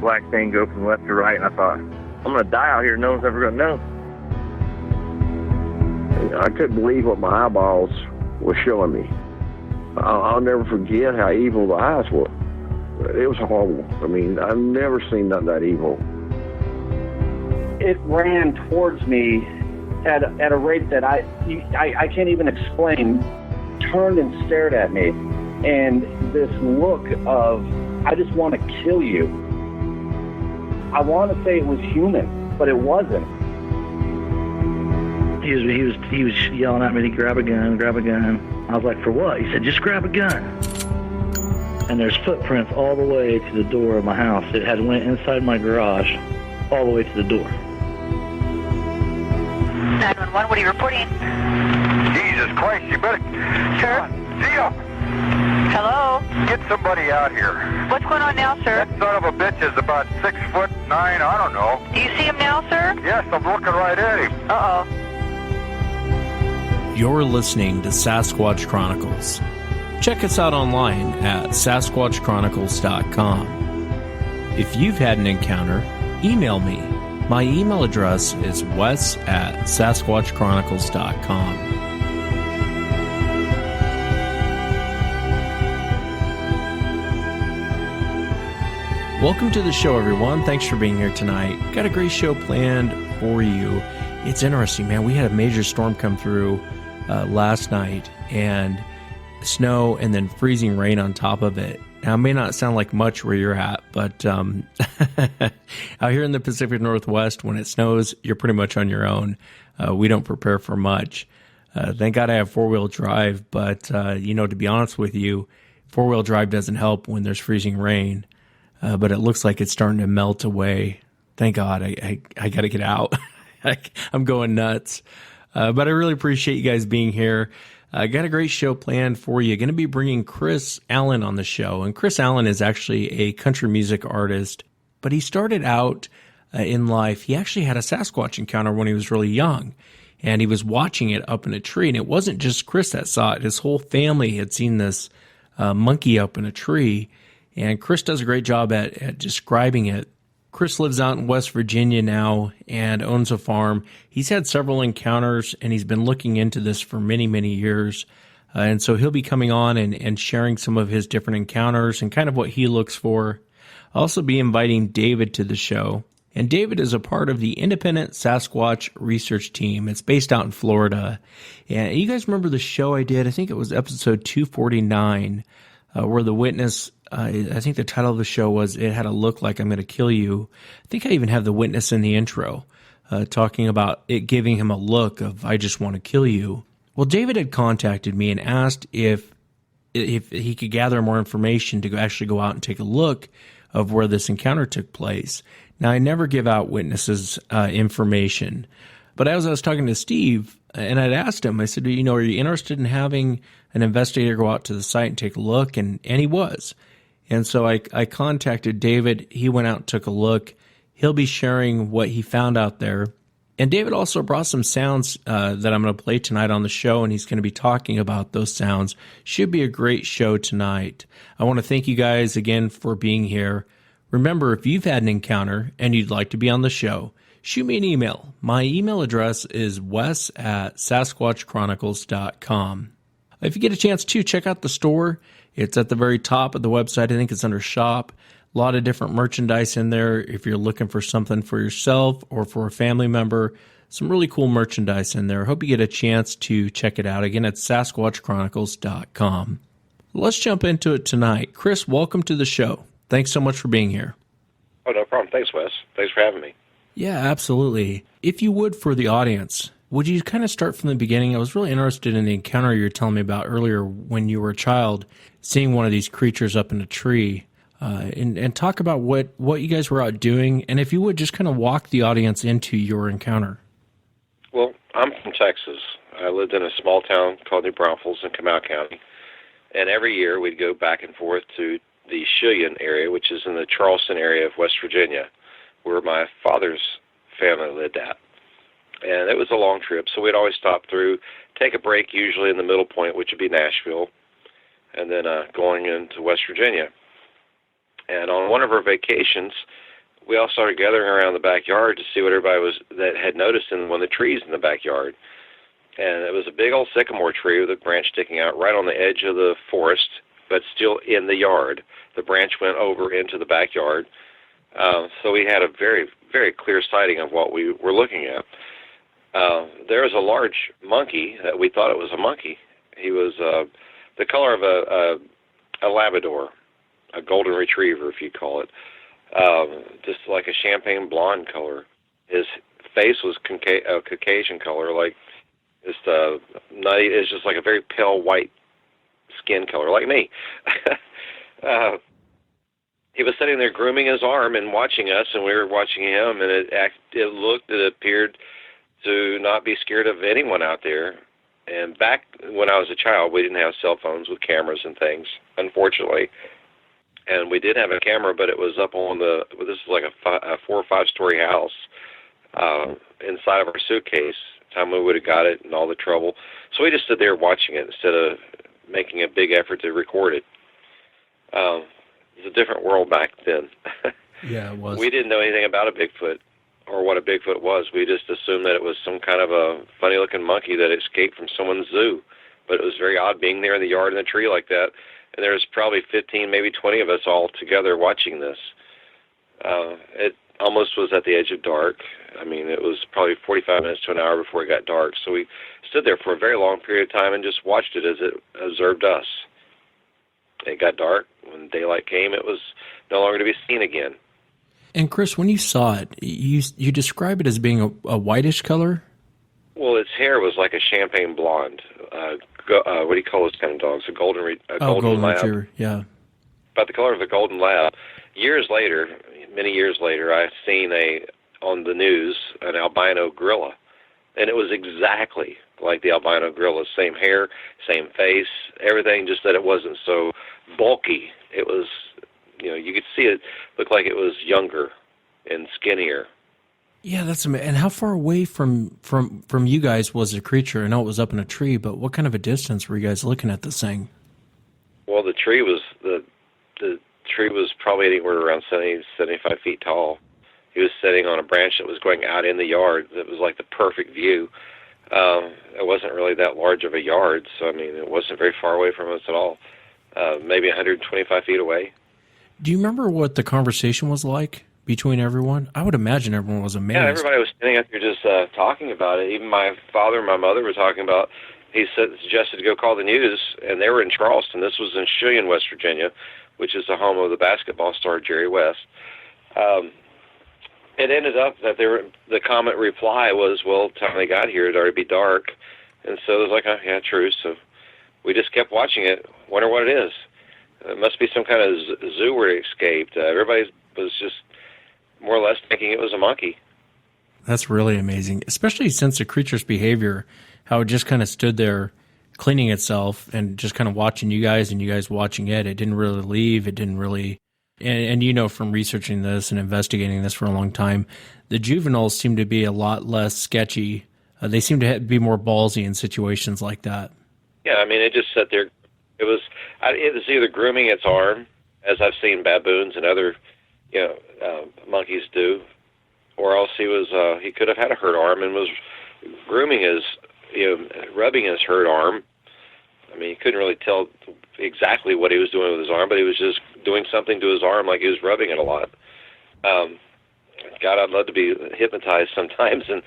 black thing go from left to right, and I thought, I'm going to die out here. No one's ever going to know. I couldn't believe what my eyeballs were showing me. I'll never forget how evil the eyes were. It was horrible. I mean, I've never seen nothing that evil. It ran towards me at a rate that I can't even explain. Turned and stared at me, and this look of, I just want to kill you. I want to say it was human, but it wasn't. He was yelling at me to grab a gun, grab a gun. I was like, for what? He said, just grab a gun. And there's footprints all the way to the door of my house. It had went inside my garage, all the way to the door. 911, what are you reporting? Jesus Christ, you better... Sir? See ya! Hello? Get somebody out here. What's going on now, sir? That son of a bitch is about 6'9", I don't know. Do you see him now, sir? Yes, I'm looking right at him. Uh-oh. You're listening to Sasquatch Chronicles. Check us out online at sasquatchchronicles.com. If you've had an encounter, email me. My email address is wes@sasquatchchronicles.com. Welcome to the show, everyone. Thanks for being here tonight. Got a great show planned for you. It's interesting, man. We had a major storm come through last night, and snow and then freezing rain on top of it. Now, it may not sound like much where you're at, but out here in the Pacific Northwest, when it snows, you're pretty much on your own. We don't prepare for much. Thank God I have four-wheel drive, but, to be honest with you, four-wheel drive doesn't help when there's freezing rain, but it looks like it's starting to melt away. Thank God I got to get out. I'm going nuts. But I really appreciate you guys being here. I got a great show planned for you. Going to be bringing Kris Allen on the show. And Kris Allen is actually a country music artist, but he started out in life. He actually had a Sasquatch encounter when he was really young, and he was watching it up in a tree. And it wasn't just Kris that saw it. His whole family had seen this monkey up in a tree. And Kris does a great job at describing it. Kris lives out in West Virginia now and owns a farm. He's had several encounters, and he's been looking into this for many, many years. And so he'll be coming on and sharing some of his different encounters and kind of what he looks for. I'll also be inviting David to the show. And David is a part of the independent Sasquatch research team. It's based out in Florida. And you guys remember the show I did? I think it was episode 249, where the witness... I think the title of the show was It Had a Look Like I'm Going to Kill You. I think I even have the witness in the intro talking about it giving him a look of I just want to kill you. Well, David had contacted me and asked if he could gather more information to actually go out and take a look of where this encounter took place. Now, I never give out witnesses' information, but as I was talking to Steve, and I'd asked him, I said, are you interested in having an investigator go out to the site and take a look? And he was. And so I contacted David. He went out and took a look. He'll be sharing what he found out there. And David also brought some sounds that I'm going to play tonight on the show, and he's going to be talking about those sounds. Should be a great show tonight. I want to thank you guys again for being here. Remember, if you've had an encounter and you'd like to be on the show, shoot me an email. My email address is wes@sasquatchchronicles.com. If you get a chance to, check out the store. It's at the very top of the website. I think it's under shop. A lot of different merchandise in there. If you're looking for something for yourself or for a family member, some really cool merchandise in there. Hope you get a chance to check it out. Again, it's sasquatchchronicles.com. Let's jump into it tonight. Kris, welcome to the show. Thanks so much for being here. Oh, no problem. Thanks, Wes. Thanks for having me. Yeah, absolutely. If you would, for the audience, would you kind of start from the beginning? I was really interested in the encounter you were telling me about earlier when you were a child, seeing one of these creatures up in a tree, and talk about what you guys were out doing, and if you would, just kind of walk the audience into your encounter. Well, I'm from Texas. I lived in a small town called New Braunfels in Comal County, and every year we'd go back and forth to the Cheyenne area, which is in the Charleston area of West Virginia, where my father's family lived at. And it was a long trip, so we'd always stop through, take a break usually in the middle point, which would be Nashville, and then going into West Virginia. And on one of our vacations, we all started gathering around the backyard to see what everybody that had noticed in one of the trees in the backyard. And it was a big old sycamore tree with a branch sticking out right on the edge of the forest, but still in the yard. The branch went over into the backyard. So we had a very, very clear sighting of what we were looking at. There was a large monkey that we thought it was a monkey. He was the color of a Labrador, a golden retriever, if you call it, just like a champagne blonde color. His face was Caucasian color, like it's just like a very pale white skin color, like me. He was sitting there grooming his arm and watching us, and we were watching him, and it appeared to not be scared of anyone out there. And back when I was a child, we didn't have cell phones with cameras and things, unfortunately. And we did have a camera, but it was up on this is like a 4 or 5 story house inside of our suitcase. Time we would have got it and all the trouble. So we just stood there watching it instead of making a big effort to record it. It was a different world back then. Yeah, it was. We didn't know anything about a Bigfoot or what a Bigfoot was. We just assumed that it was some kind of a funny-looking monkey that escaped from someone's zoo. But it was very odd being there in the yard in the tree like that. And there was probably 15, maybe 20 of us all together watching this. It almost was at the edge of dark. I mean, it was probably 45 minutes to an hour before it got dark. So we stood there for a very long period of time and just watched it as it observed us. It got dark. When daylight came, it was no longer to be seen again. And Kris, when you saw it, you describe it as being a whitish color? Well, its hair was like a champagne blonde. What do you call those kind of dogs? A golden lab. Retriever, yeah. About the color of a golden lab. Years later, many years later, I've seen on the news an albino gorilla, and it was exactly like the albino gorilla. Same hair, same face, everything, just that it wasn't so bulky. It was, you could see it looked like it was younger and skinnier. Yeah, that's amazing. And how far away from you guys was the creature? I know it was up in a tree, but what kind of a distance were you guys looking at this thing? Well, the tree was probably anywhere around 70, 75 feet tall. He was sitting on a branch that was going out in the yard. That was like the perfect view. It wasn't really that large of a yard, so I mean, it wasn't very far away from us at all. Maybe 125 feet away. Do you remember what the conversation was like between everyone? I would imagine everyone was amazed. Yeah, everybody was standing up there just talking about it. Even my father and my mother were talking about. He suggested to go call the news, and they were in Charleston. This was in Cheyenne, West Virginia, which is the home of the basketball star Jerry West. It ended up that the comment reply was, well, time they got here, it'd already be dark. And so it was like, oh, yeah, true. So we just kept watching it, wonder what it is. It must be some kind of zoo where it escaped. Everybody was just more or less thinking it was a monkey. That's really amazing, especially since the creature's behavior, how it just kind of stood there cleaning itself and just kind of watching you guys and you guys watching it. It didn't really leave. It didn't really... And from researching this and investigating this for a long time, the juveniles seem to be a lot less sketchy. They seem to be more ballsy in situations like that. Yeah, I mean, it just sat there. It was either grooming its arm, as I've seen baboons and other, monkeys do, or else he could have had a hurt arm and was grooming rubbing his hurt arm. I mean, you couldn't really tell exactly what he was doing with his arm, but he was just doing something to his arm, like he was rubbing it a lot. God, I'd love to be hypnotized sometimes and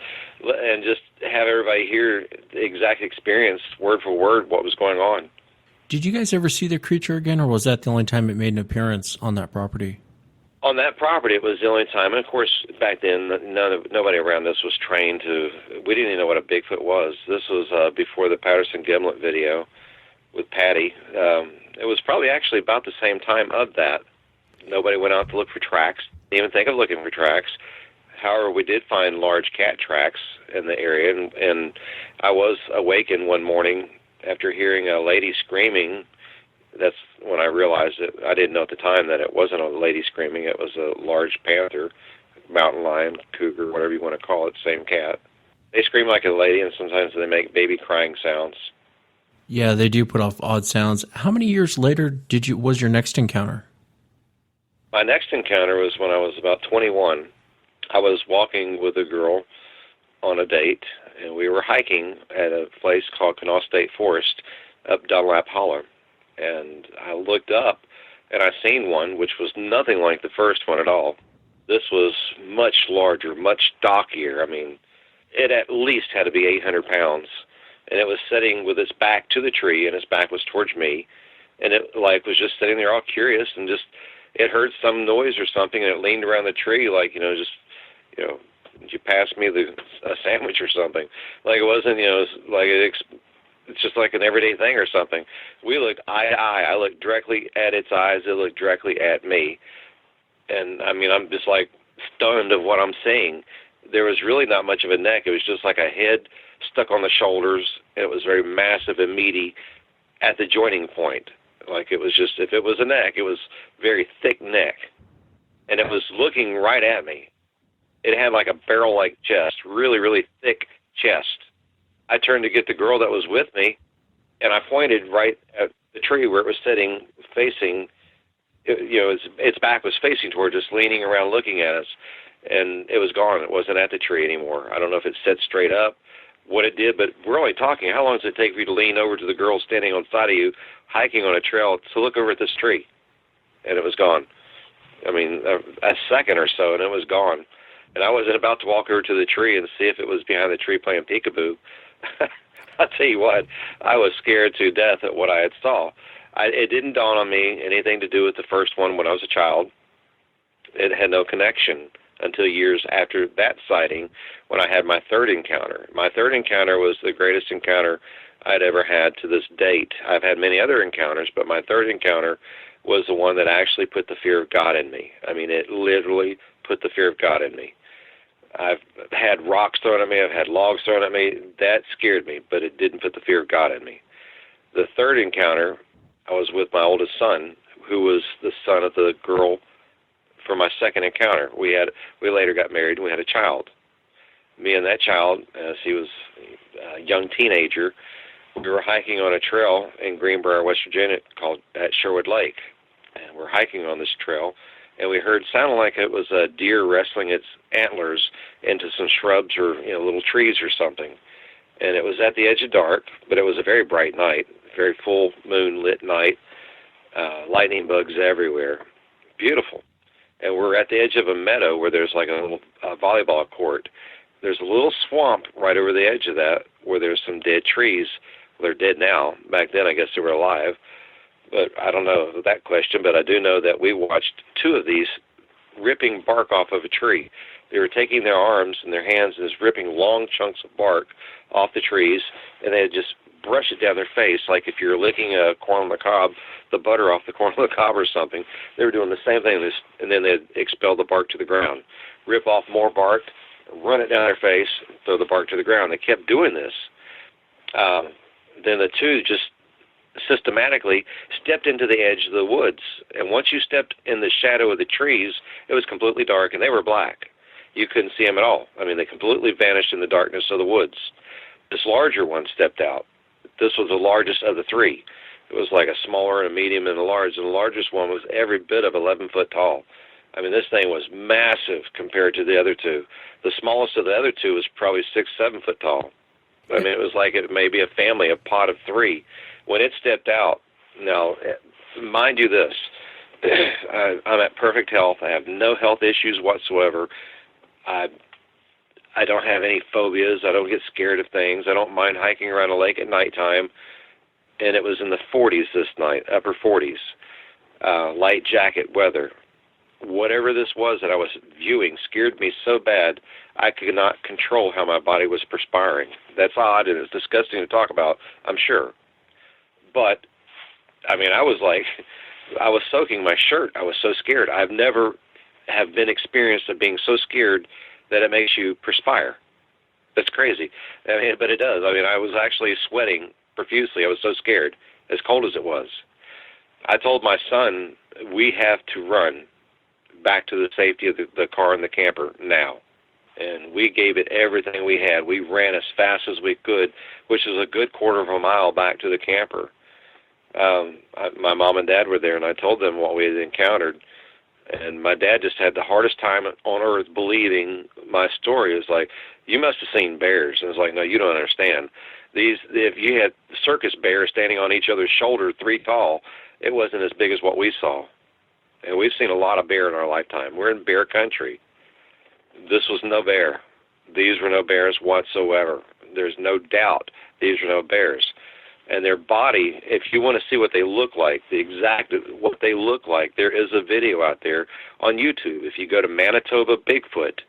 just have everybody hear the exact experience, word for word, what was going on. Did you guys ever see the creature again, or was that the only time it made an appearance on that property? On that property, it was the only time. And, of course, back then, nobody around us was trained to... We didn't even know what a Bigfoot was. This was before the Patterson-Gimlet video with Patty. It was probably actually about the same time of that. Nobody went out to look for tracks. Didn't even think of looking for tracks. However, we did find large cat tracks in the area, and I was awakened one morning after hearing a lady screaming. That's when I realized it. I didn't know at the time that it wasn't a lady screaming. It was a large panther, mountain lion, cougar, whatever you want to call it, same cat. They scream like a lady, and sometimes they make baby crying sounds. Yeah, they do put off odd sounds. How many years later was your next encounter? My next encounter was when I was about 21. I was walking with a girl on a date, and we were hiking at a place called Kanawha State Forest up Dunlap Holler. And I looked up, and I seen one which was nothing like the first one at all. This was much larger, much stockier. I mean, it at least had to be 800 pounds. And it was sitting with its back to the tree, and its back was towards me. And it like was just sitting there all curious, and just it heard some noise or something, and it leaned around the tree like, just, did you pass me a sandwich or something? Like it wasn't, like it's just like an everyday thing or something. We looked eye to eye. I looked directly at its eyes. It looked directly at me. And, I mean, I'm just, like, stunned of what I'm seeing. There was really not much of a neck. It was just like a head stuck on the shoulders, and it was very massive and meaty at the joining point. Like it was just, if it was a neck, it was very thick neck. And it was looking right at me. It had like a barrel-like chest, really, really thick chest. I turned to get the girl that was with me, and I pointed right at the tree where it was sitting, facing, its back was facing towards us, leaning around looking at us, and it was gone. It wasn't at the tree anymore. I don't know if it sat straight up, what it did, but we're only talking. How long does it take for you to lean over to the girl standing on the side of you, hiking on a trail, to look over at this tree? And it was gone. I mean, a second or so, and it was gone. And I wasn't about to walk over to the tree and see if it was behind the tree playing peekaboo. I'll tell you what, I was scared to death at what I had saw. It didn't dawn on me anything to do with the first one when I was a child. It had no connection until years after that sighting when I had my third encounter. My third encounter was the greatest encounter I'd ever had to this date. I've had many other encounters, but my third encounter was the one that actually put the fear of God in me. I mean, it literally put the fear of God in me. I've had rocks thrown at me. I've had logs thrown at me. That scared me, but it didn't put the fear of God in me. The third encounter, I was with my oldest son, who was the son of the girl for my second encounter. We later got married, and we had a child. Me and that child, as he was a young teenager, we were hiking on a trail in Greenbrier, West Virginia, called at Sherwood Lake. And we're hiking on this trail, and we heard sounding like it was a deer wrestling its antlers into some shrubs or little trees or something. And it was at the edge of dark, but it was a very bright night, very full moon lit night, lightning bugs everywhere, beautiful. And we're at the edge of a meadow where there's like a little volleyball court. There's a little swamp right over the edge of that where there's some dead trees. Well, they're dead now. Back then, I guess they were alive. But I don't know that question, but I do know that we watched two of these ripping bark off of a tree. They were taking their arms and their hands and just ripping long chunks of bark off the trees, and they'd just brush it down their face like if you're licking a corn on the cob, the butter off the corn on the cob or something. They were doing the same thing, and then they'd expel the bark to the ground, rip off more bark, run it down their face, throw the bark to the ground. They kept doing this. Then the two just systematically stepped into the edge of the woods, and once you stepped in the shadow of the trees, it was completely dark, and they were black. You couldn't see them at all. I mean, they completely vanished in the darkness of the woods. This larger one stepped out. This was the largest of the three. It was like a smaller, a medium, and a large, and the largest one was every bit of 11 foot tall. I mean, this thing was massive compared to the other two. The smallest of the other two was probably 6, 7 foot tall. I mean, it was like it may be a family, a pod of three. When it stepped out, now, mind you this, I'm at perfect health. I have no health issues whatsoever. I don't have any phobias. I don't get scared of things. I don't mind hiking around a lake at nighttime. And it was in the 40s this night, upper 40s, light jacket weather. Whatever this was that I was viewing scared me so bad I could not control how my body was perspiring. That's odd, and it's disgusting to talk about, I'm sure. But, I mean, I was soaking my shirt. I was so scared. I've never have been experienced of being so scared that it makes you perspire. That's crazy. I mean, but it does. I mean, I was actually sweating profusely. I was so scared, as cold as it was. I told my son, we have to run back to the safety of the car and the camper now. And we gave it everything we had. We ran as fast as we could, which is a good quarter of a mile back to the camper. My mom and dad were there, and I told them what we had encountered. And my dad just had the hardest time on earth believing my story. It was like, you must have seen bears. And it's like, no, you don't understand. If you had circus bears standing on each other's shoulder 3 tall, it wasn't as big as what we saw. And we've seen a lot of bear in our lifetime. We're in bear country. This was no bear. These were no bears whatsoever. There's no doubt these were no bears. And their body, if you want to see what they look like, what they look like, there is a video out there on YouTube. If you go to Manitoba Bigfoot,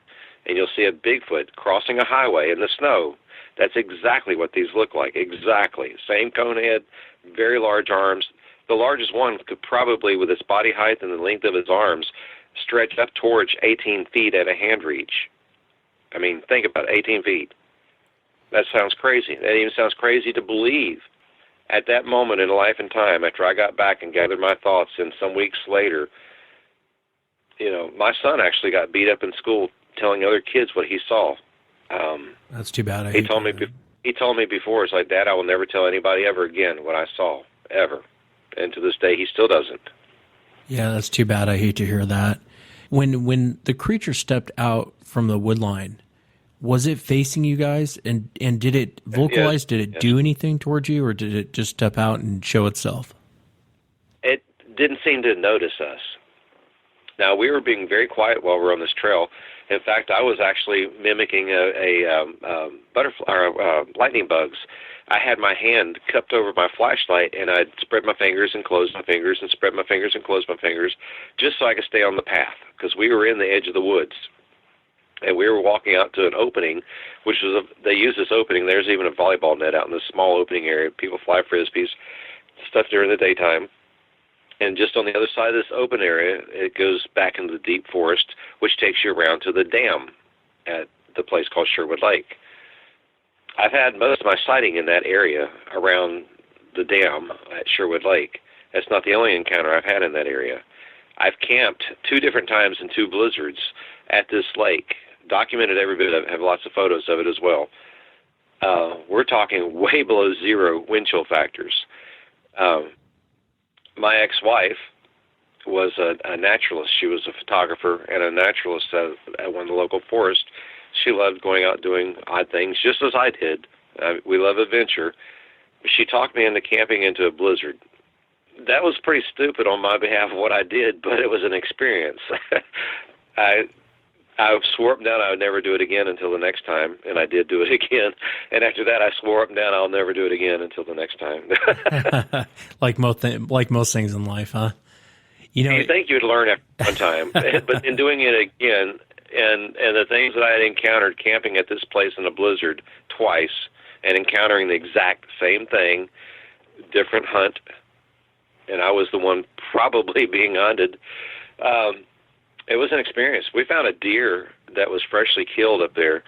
and you'll see a Bigfoot crossing a highway in the snow, that's exactly what these look like, exactly. Same cone head, very large arms. The largest one could probably, with its body height and the length of its arms, stretch up towards 18 feet at a hand reach. I mean, think about it, 18 feet. That sounds crazy. That even sounds crazy to believe. At that moment in life and time, after I got back and gathered my thoughts, and some weeks later, my son actually got beat up in school telling other kids what he saw. That's too bad. He told me before, it's like, Dad, I will never tell anybody ever again what I saw, ever. And to this day, he still doesn't. Yeah, that's too bad. I hate to hear that. When the creature stepped out from the wood line, was it facing you guys? And did it vocalize? Yes. Did it do anything towards you, or did it just step out and show itself? It didn't seem to notice us. Now, we were being very quiet while we were on this trail. In fact, I was actually mimicking a butterfly or lightning bugs. I had my hand cupped over my flashlight, and I'd spread my fingers and close my fingers and spread my fingers and close my fingers, just so I could stay on the path, because we were in the edge of the woods. And we were walking out to an opening, which was they use this opening. There's even a volleyball net out in this small opening area. People fly frisbees, stuff during the daytime. And just on the other side of this open area, it goes back into the deep forest, which takes you around to the dam at the place called Sherwood Lake. I've had most of my sighting in that area around the dam at Sherwood Lake. That's not the only encounter I've had in that area. I've camped 2 different times in 2 blizzards at this lake. Documented every bit of it. Have lots of photos of it as well. We're talking way below 0 wind chill factors. My ex-wife was a naturalist. She was a photographer and a naturalist at one of the local forests. She loved going out doing odd things, just as I did. We love adventure. She talked me into camping into a blizzard. That was pretty stupid on my behalf of what I did, but it was an experience. I swore up and down I would never do it again until the next time, and I did do it again. And after that, I swore up and down I'll never do it again until the next time. like most things in life, huh? You think you'd learn after one time, but in doing it again, and the things that I had encountered camping at this place in a blizzard twice, and encountering the exact same thing, different hunt, and I was the one probably being hunted. It was an experience. We found a deer that was freshly killed up there.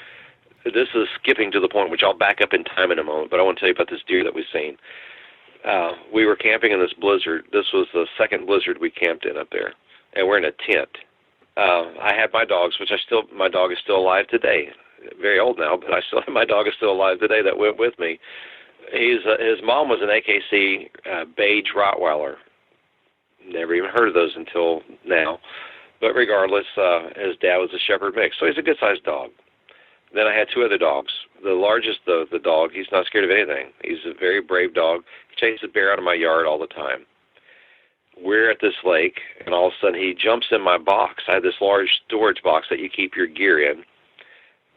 This is skipping to the point, which I'll back up in time in a moment, but I want to tell you about this deer that we've seen. We were camping in this blizzard. This was the second blizzard we camped in up there, and we're in a tent. I had my dogs, my dog is still alive today. Very old now, but my dog is still alive today that went with me. His mom was an AKC beige Rottweiler. Never even heard of those until now. But regardless, his dad was a shepherd mix, so he's a good-sized dog. Then I had 2 other dogs. The largest, the dog, he's not scared of anything. He's a very brave dog. He chases bear out of my yard all the time. We're at this lake, and all of a sudden he jumps in my box. I had this large storage box that you keep your gear in.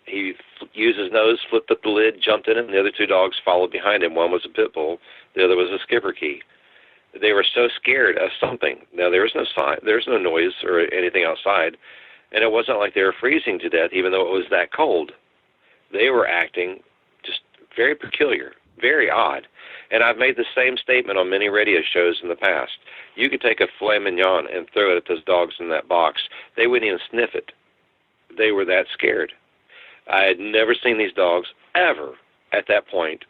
He used his nose, flipped up the lid, jumped in it, and the other 2 dogs followed behind him. One was a pit bull. The other was a skipper key. They were so scared of something. Now, there was no sign, there was no noise or anything outside, and it wasn't like they were freezing to death, even though it was that cold. They were acting just very peculiar, very odd. And I've made the same statement on many radio shows in the past. You could take a filet mignon and throw it at those dogs in that box. They wouldn't even sniff it. They were that scared. I had never seen these dogs ever, at that point,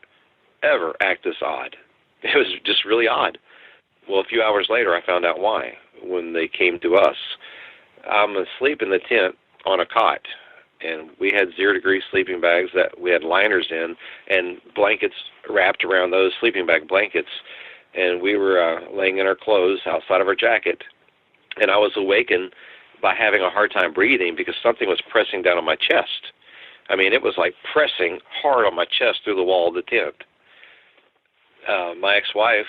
ever act this odd. It was just really odd. Well, a few hours later, I found out why, when they came to us. I'm asleep in the tent on a cot, and we had 0-degree sleeping bags that we had liners in and blankets wrapped around those sleeping bag blankets, and we were laying in our clothes outside of our jacket. and I was awakened by having a hard time breathing because something was pressing down on my chest. I mean, it was like pressing hard on my chest through the wall of the tent. My ex-wife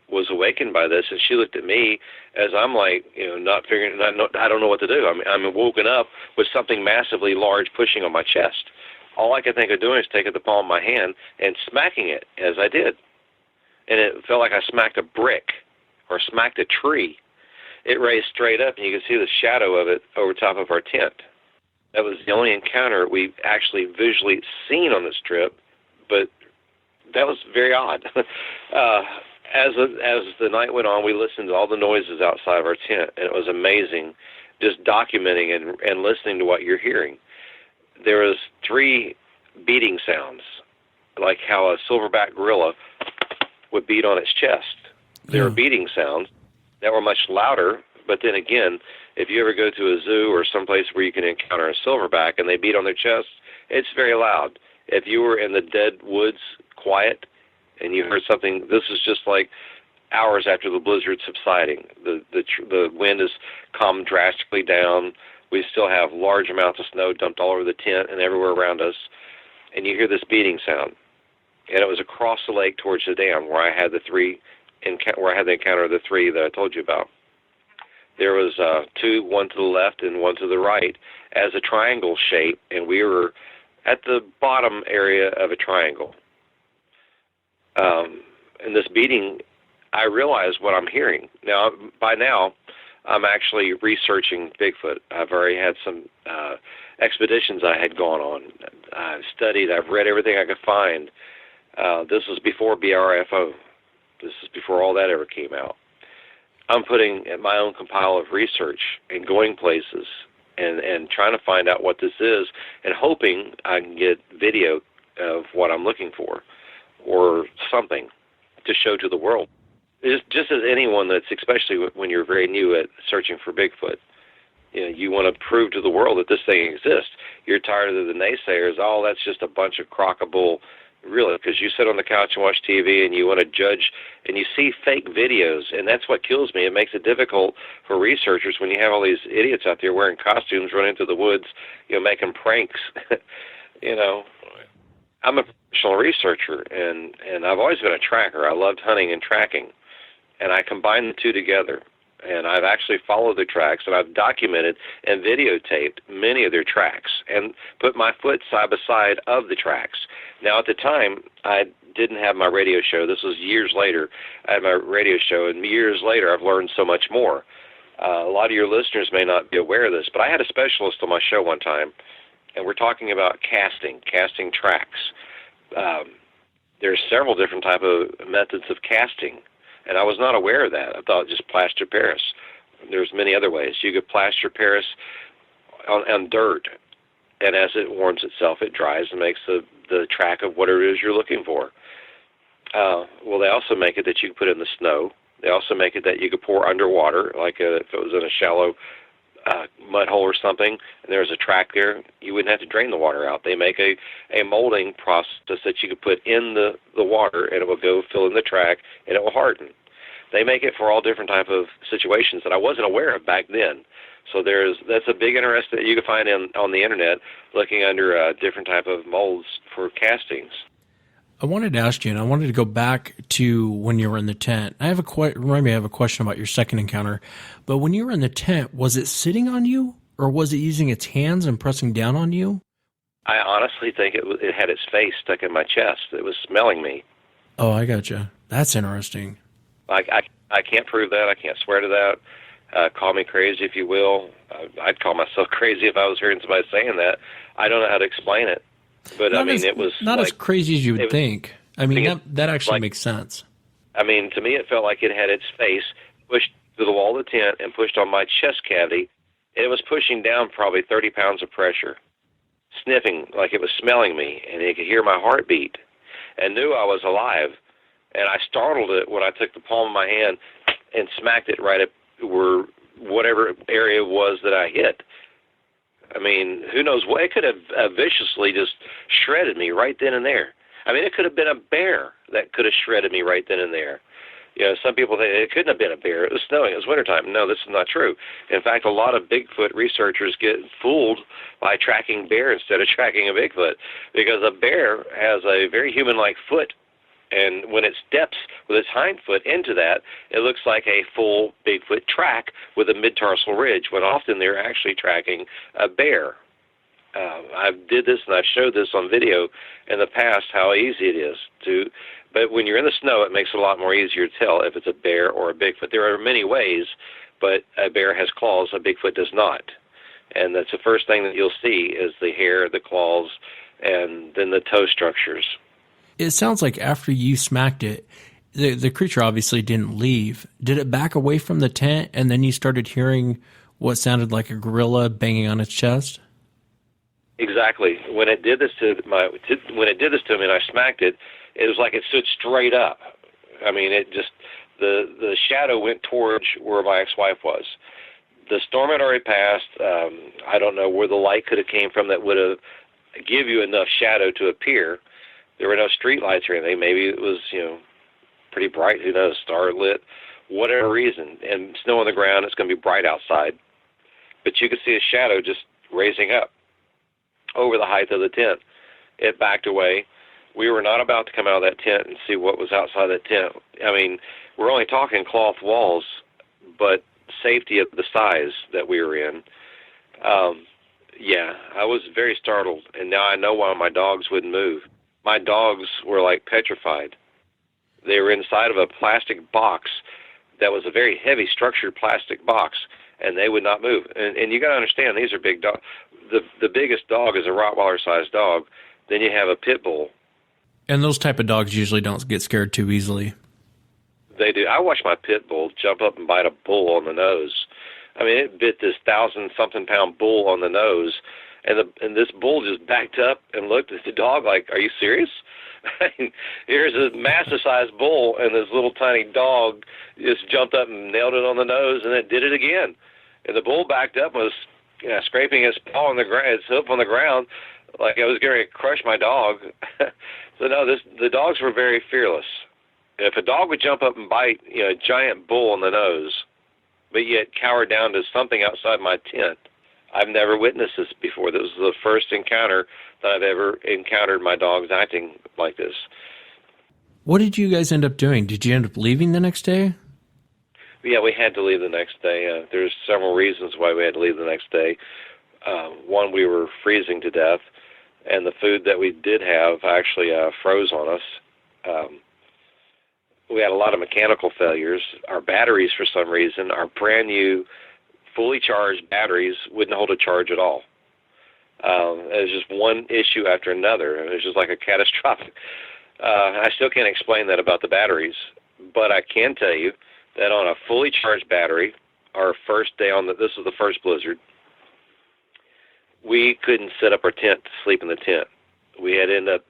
was awakened by this, and she looked at me as I'm like, not figuring, I don't know what to do. I'm woken up with something massively large pushing on my chest. All I could think of doing is taking the palm of my hand and smacking it as I did. And it felt like I smacked a brick or smacked a tree. It raised straight up, and you could see the shadow of it over top of our tent. That was the only encounter we've actually visually seen on this trip, but that was very odd. As the night went on, we listened to all the noises outside of our tent, and it was amazing just documenting and listening to what you're hearing. There was 3 beating sounds, like how a silverback gorilla would beat on its chest. There were beating sounds that were much louder, but then again, if you ever go to a zoo or someplace where you can encounter a silverback and they beat on their chest, it's very loud. If you were in the dead woods quiet and you heard something, this is just like hours after the blizzard subsiding. The wind has calmed drastically down. We still have large amounts of snow dumped all over the tent and everywhere around us, and you hear this beating sound. And it was across the lake towards the dam where I had the encounter of the 3 that I told you about. There was 2, one to the left and one to the right, as a triangle shape, and we were at the bottom area of a triangle. In this beating, I realized what I'm hearing. By now, I'm actually researching Bigfoot. I've already had some expeditions I had gone on. I've studied. I've read everything I could find. This was before BRFO. This is before all that ever came out. I'm putting my own compile of research and going places and trying to find out what this is and hoping I can get video of what I'm looking for or something to show to the world. Just as anyone that's, especially when you're very new at searching for Bigfoot, you want to prove to the world that this thing exists. You're tired of the naysayers, that's just a bunch of crock of bull. Really, because you sit on the couch and watch TV and you want to judge and you see fake videos, and that's what kills me. It makes it difficult for researchers when you have all these idiots out there wearing costumes running through the woods, making pranks. I'm a professional researcher, and I've always been a tracker. I loved hunting and tracking, and I combine the two together. And I've actually followed their tracks, and I've documented and videotaped many of their tracks and put my foot side by side of the tracks. Now, at the time, I didn't have my radio show. This was years later. I had my radio show, and years later, I've learned so much more. A lot of your listeners may not be aware of this, but I had a specialist on my show one time, and we're talking about casting tracks. There's several different type of methods of casting. And I was not aware of that. I thought just plaster Paris. There's many other ways. You could plaster Paris on dirt, and as it warms itself, it dries and makes the track of whatever it is you're looking for. Well, they also make it that you can put in the snow. They also make it that you could pour underwater, like if it was in a shallow mud hole or something, and there's a track there, you wouldn't have to drain the water out. They make a molding process that you could put in the water, and it will go fill in the track, and it will harden. They make it for all different type of situations that I wasn't aware of back then. So that's a big interest that you can find on the internet, looking under different type of molds for castings. I wanted to ask you, and I wanted to go back to when you were in the tent. I have a question about your second encounter. But when you were in the tent, was it sitting on you, or was it using its hands and pressing down on you? I honestly think it had its face stuck in my chest. It was smelling me. Oh, I gotcha. That's interesting. I can't prove that. I can't swear to that. Call me crazy if you will. I'd call myself crazy if I was hearing somebody saying that. I don't know how to explain it. But it was not as crazy as you would think. I mean, that actually makes sense. I mean, to me, it felt like it had its face pushed to the wall of the tent and pushed on my chest cavity. And it was pushing down probably 30 pounds of pressure, sniffing like it was smelling me, and it could hear my heartbeat and knew I was alive. And I startled it when I took the palm of my hand and smacked it right at where whatever area it was that I hit. I mean, who knows what? It could have viciously just shredded me right then and there. I mean, it could have been a bear that could have shredded me right then and there. You know, some people think it couldn't have been a bear. It was snowing. It was wintertime. No, this is not true. In fact, a lot of Bigfoot researchers get fooled by tracking bear instead of tracking a Bigfoot, because a bear has a very human-like foot, and when it steps with its hind foot into that, it looks like a full Bigfoot track with a mid-tarsal ridge, when often they're actually tracking a bear. I did this and I've showed this on video in the past, how easy it is to, but when you're in the snow, it makes it a lot more easier to tell if it's a bear or a Bigfoot. There are many ways, but a bear has claws, a Bigfoot does not. And that's the first thing that you'll see is the hair, the claws, and then the toe structures. It sounds like after you smacked it, the creature obviously didn't leave. Did it back away from the tent, and then you started hearing what sounded like a gorilla banging on its chest? Exactly. When it did this to me and I smacked it, it was like it stood straight up. I mean, it just, the shadow went towards where my ex-wife was. The storm had already passed. I don't know where the light could have came from that would have give you enough shadow to appear. There were no street lights or anything. Maybe it was, pretty bright. Who knows? Starlit. Whatever reason. And snow on the ground, it's going to be bright outside. But you could see a shadow just raising up over the height of the tent. It backed away. We were not about to come out of that tent and see what was outside that tent. I mean, we're only talking cloth walls, but safety of the size that we were in. Yeah, I was very startled, and now I know why my dogs wouldn't move. My dogs were like petrified. They were inside of a plastic box that was a very heavy structured plastic box, and they would not move. And you got to understand, these are big dogs. The biggest dog is a Rottweiler-sized dog. Then you have a pit bull. And those type of dogs usually don't get scared too easily. They do. I watched my pit bull jump up and bite a bull on the nose. I mean, it bit this 1,000-something-pound bull on the nose, and this bull just backed up and looked at the dog like, "Are you serious?" Here's a massive-sized bull, and this little tiny dog just jumped up and nailed it on the nose, and it did it again. And the bull backed up and was scraping his paw on the ground, his hoof on the ground, like I was going to crush my dog. So no, the dogs were very fearless. If a dog would jump up and bite, a giant bull on the nose, but yet cower down to something outside my tent, I've never witnessed this before. This was the first encounter that I've ever encountered my dogs acting like this. What did you guys end up doing? Did you end up leaving the next day? Yeah, we had to leave the next day. There's several reasons why we had to leave the next day. One, we were freezing to death, and the food that we did have actually froze on us. We had a lot of mechanical failures. Our batteries, for some reason, our brand new, fully charged batteries wouldn't hold a charge at all. It was just one issue after another. It was just like a catastrophic. I still can't explain that about the batteries, but I can tell you that on a fully charged battery, our first day this was the first blizzard, we couldn't set up our tent to sleep in the tent. We had ended up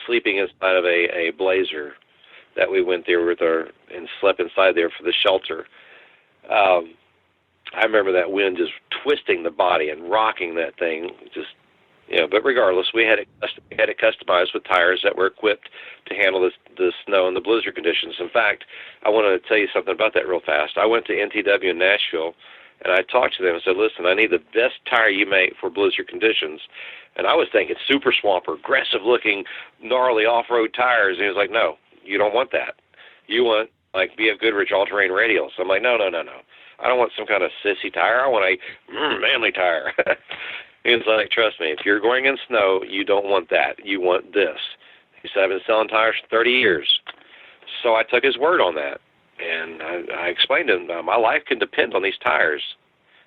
sleeping inside of a blazer that we went there with and slept inside there for the shelter. I remember that wind just twisting the body and rocking that thing, but regardless, we had it customized with tires that were equipped to handle the snow and the blizzard conditions. In fact, I want to tell you something about that real fast. I went to NTW in Nashville, and I talked to them and said, "Listen, I need the best tire you make for blizzard conditions." And I was thinking super swamper, aggressive-looking, gnarly off-road tires. And he was like, "No, you don't want that. You want, like, BF Goodrich all-terrain radials." I'm like, no. I don't want some kind of sissy tire. I want a manly tire. He was like, "Trust me, if you're going in snow, you don't want that. You want this." He said, "I've been selling tires for 30 years. So I took his word on that. And I explained to him, my life can depend on these tires.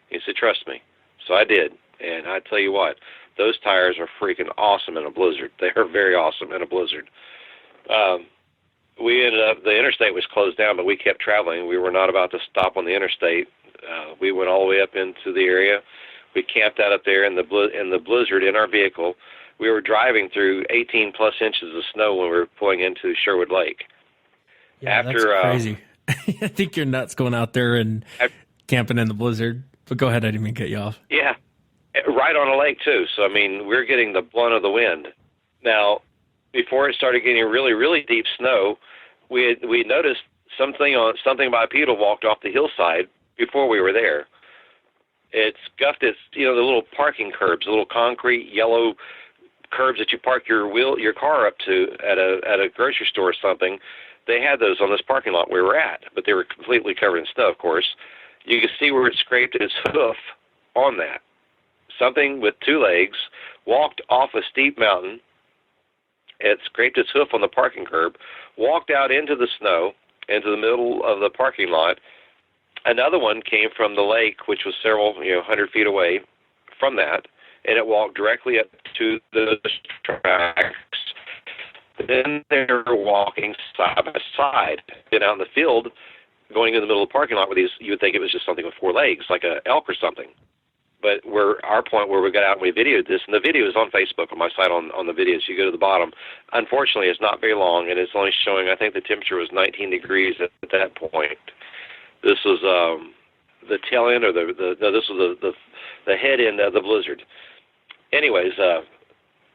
He said, "Trust me." So I did. And I tell you what, those tires are freaking awesome in a blizzard. They are very awesome in a blizzard. We ended up, the interstate was closed down, but we kept traveling. We were not about to stop on the interstate. We went all the way up into the area. We camped out up there in the blizzard in our vehicle. We were driving through 18-plus inches of snow when we were pulling into Sherwood Lake. Yeah, that's crazy. I think you're nuts going out there and camping in the blizzard. But go ahead, I didn't mean to cut you off. Yeah, right on a lake, too. So, I mean, we're getting the blunt of the wind. Now, before it started getting really, really deep snow, we noticed something bipedal walked off the hillside before we were there. It scuffed its, the little parking curbs, the little concrete yellow curbs that you park your car up to at a grocery store or something. They had those on this parking lot we were at, but they were completely covered in snow, of course. You could see where it scraped its hoof on that. Something with two legs walked off a steep mountain. It scraped its hoof on the parking curb, walked out into the snow, into the middle of the parking lot. Another one came from the lake, which was several 100 feet away from that, and it walked directly up to the tracks. Then they were walking side by side. Then out in the field, going in the middle of the parking lot with these, you would think it was just something with four legs, like an elk or something. But our point where we got out and we videoed this, and the video is on Facebook on my site on the videos. You go to the bottom. Unfortunately, it's not very long, and it's only showing, I think the temperature was 19 degrees at that point. This was the tail end, or this was the head end of the blizzard. Anyways,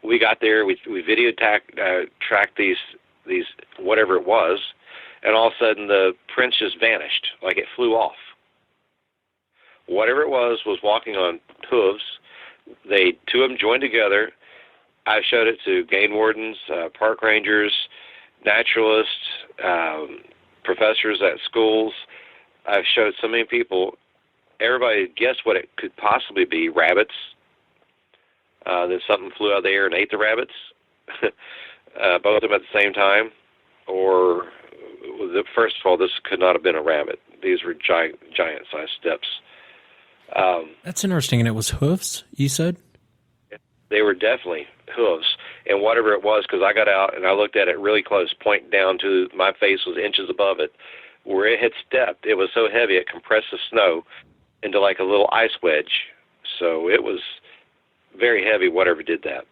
we got there. We video tracked these whatever it was, and all of a sudden the prints just vanished, like it flew off. Whatever it was walking on hooves. Two of them joined together. I showed it to game wardens, park rangers, naturalists, professors at schools. I've showed so many people. Everybody guessed what it could possibly be. Rabbits. Then something flew out of the air and ate the rabbits. Both of them at the same time. Or, first of all, this could not have been a rabbit. These were giant-sized steps. That's interesting. And it was hoofs, you said? They were definitely hooves. And whatever it was, because I got out and I looked at it really close, point down to my face was inches above it. Where it had stepped, it was so heavy it compressed the snow into like a little ice wedge. So it was very heavy, whatever did that.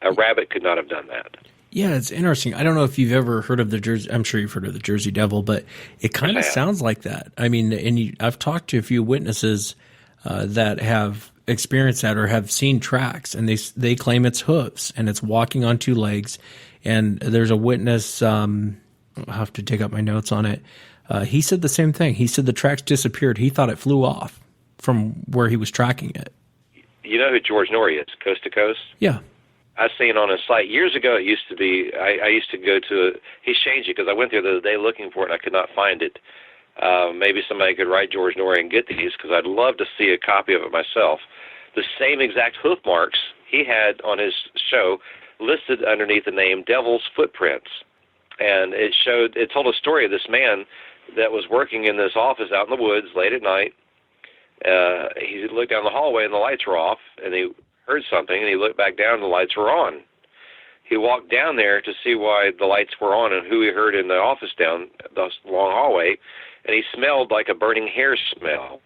A rabbit could not have done that. Yeah, it's interesting. I don't know if you've ever heard of the Jersey. I'm sure you've heard of the Jersey Devil, but it kind of sounds like that. I mean, I've talked to a few witnesses that have experienced that or have seen tracks, and they claim it's hooves and it's walking on two legs. And there's a witness. I'll have to dig up my notes on it. He said the same thing. He said the tracks disappeared. He thought it flew off from where he was tracking it. You know who George Norrie is, Coast to Coast? Yeah. I seen on his site years ago. It used to be. I used to go to. He's changed it because I went there the other day looking for it and I could not find it. Maybe somebody could write George Norrie and get these because I'd love to see a copy of it myself. The same exact hoof marks he had on his show listed underneath the name Devil's Footprints, and it told a story of this man that was working in this office out in the woods late at night. He looked down the hallway and the lights were off, and he heard something, and he looked back down and the lights were on. He walked down there to see why the lights were on and who he heard in the office down the long hallway, and he smelled like a burning hair smell.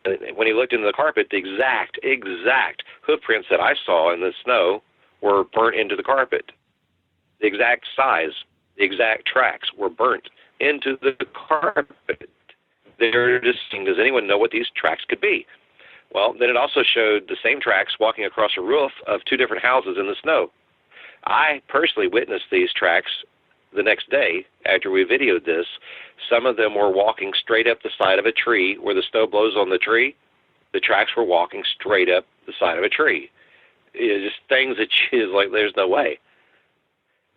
And when he looked into the carpet, the exact hoof prints that I saw in the snow were burnt into the carpet. The exact size, the exact tracks were burnt into the carpet. They're just saying, does anyone know what these tracks could be? Well, then it also showed the same tracks walking across a roof of two different houses in the snow. I personally witnessed these tracks the next day after we videoed this. Some of them were walking straight up the side of a tree where the snow blows on the tree. The tracks were walking straight up the side of a tree. It's just things that is like, there's no way.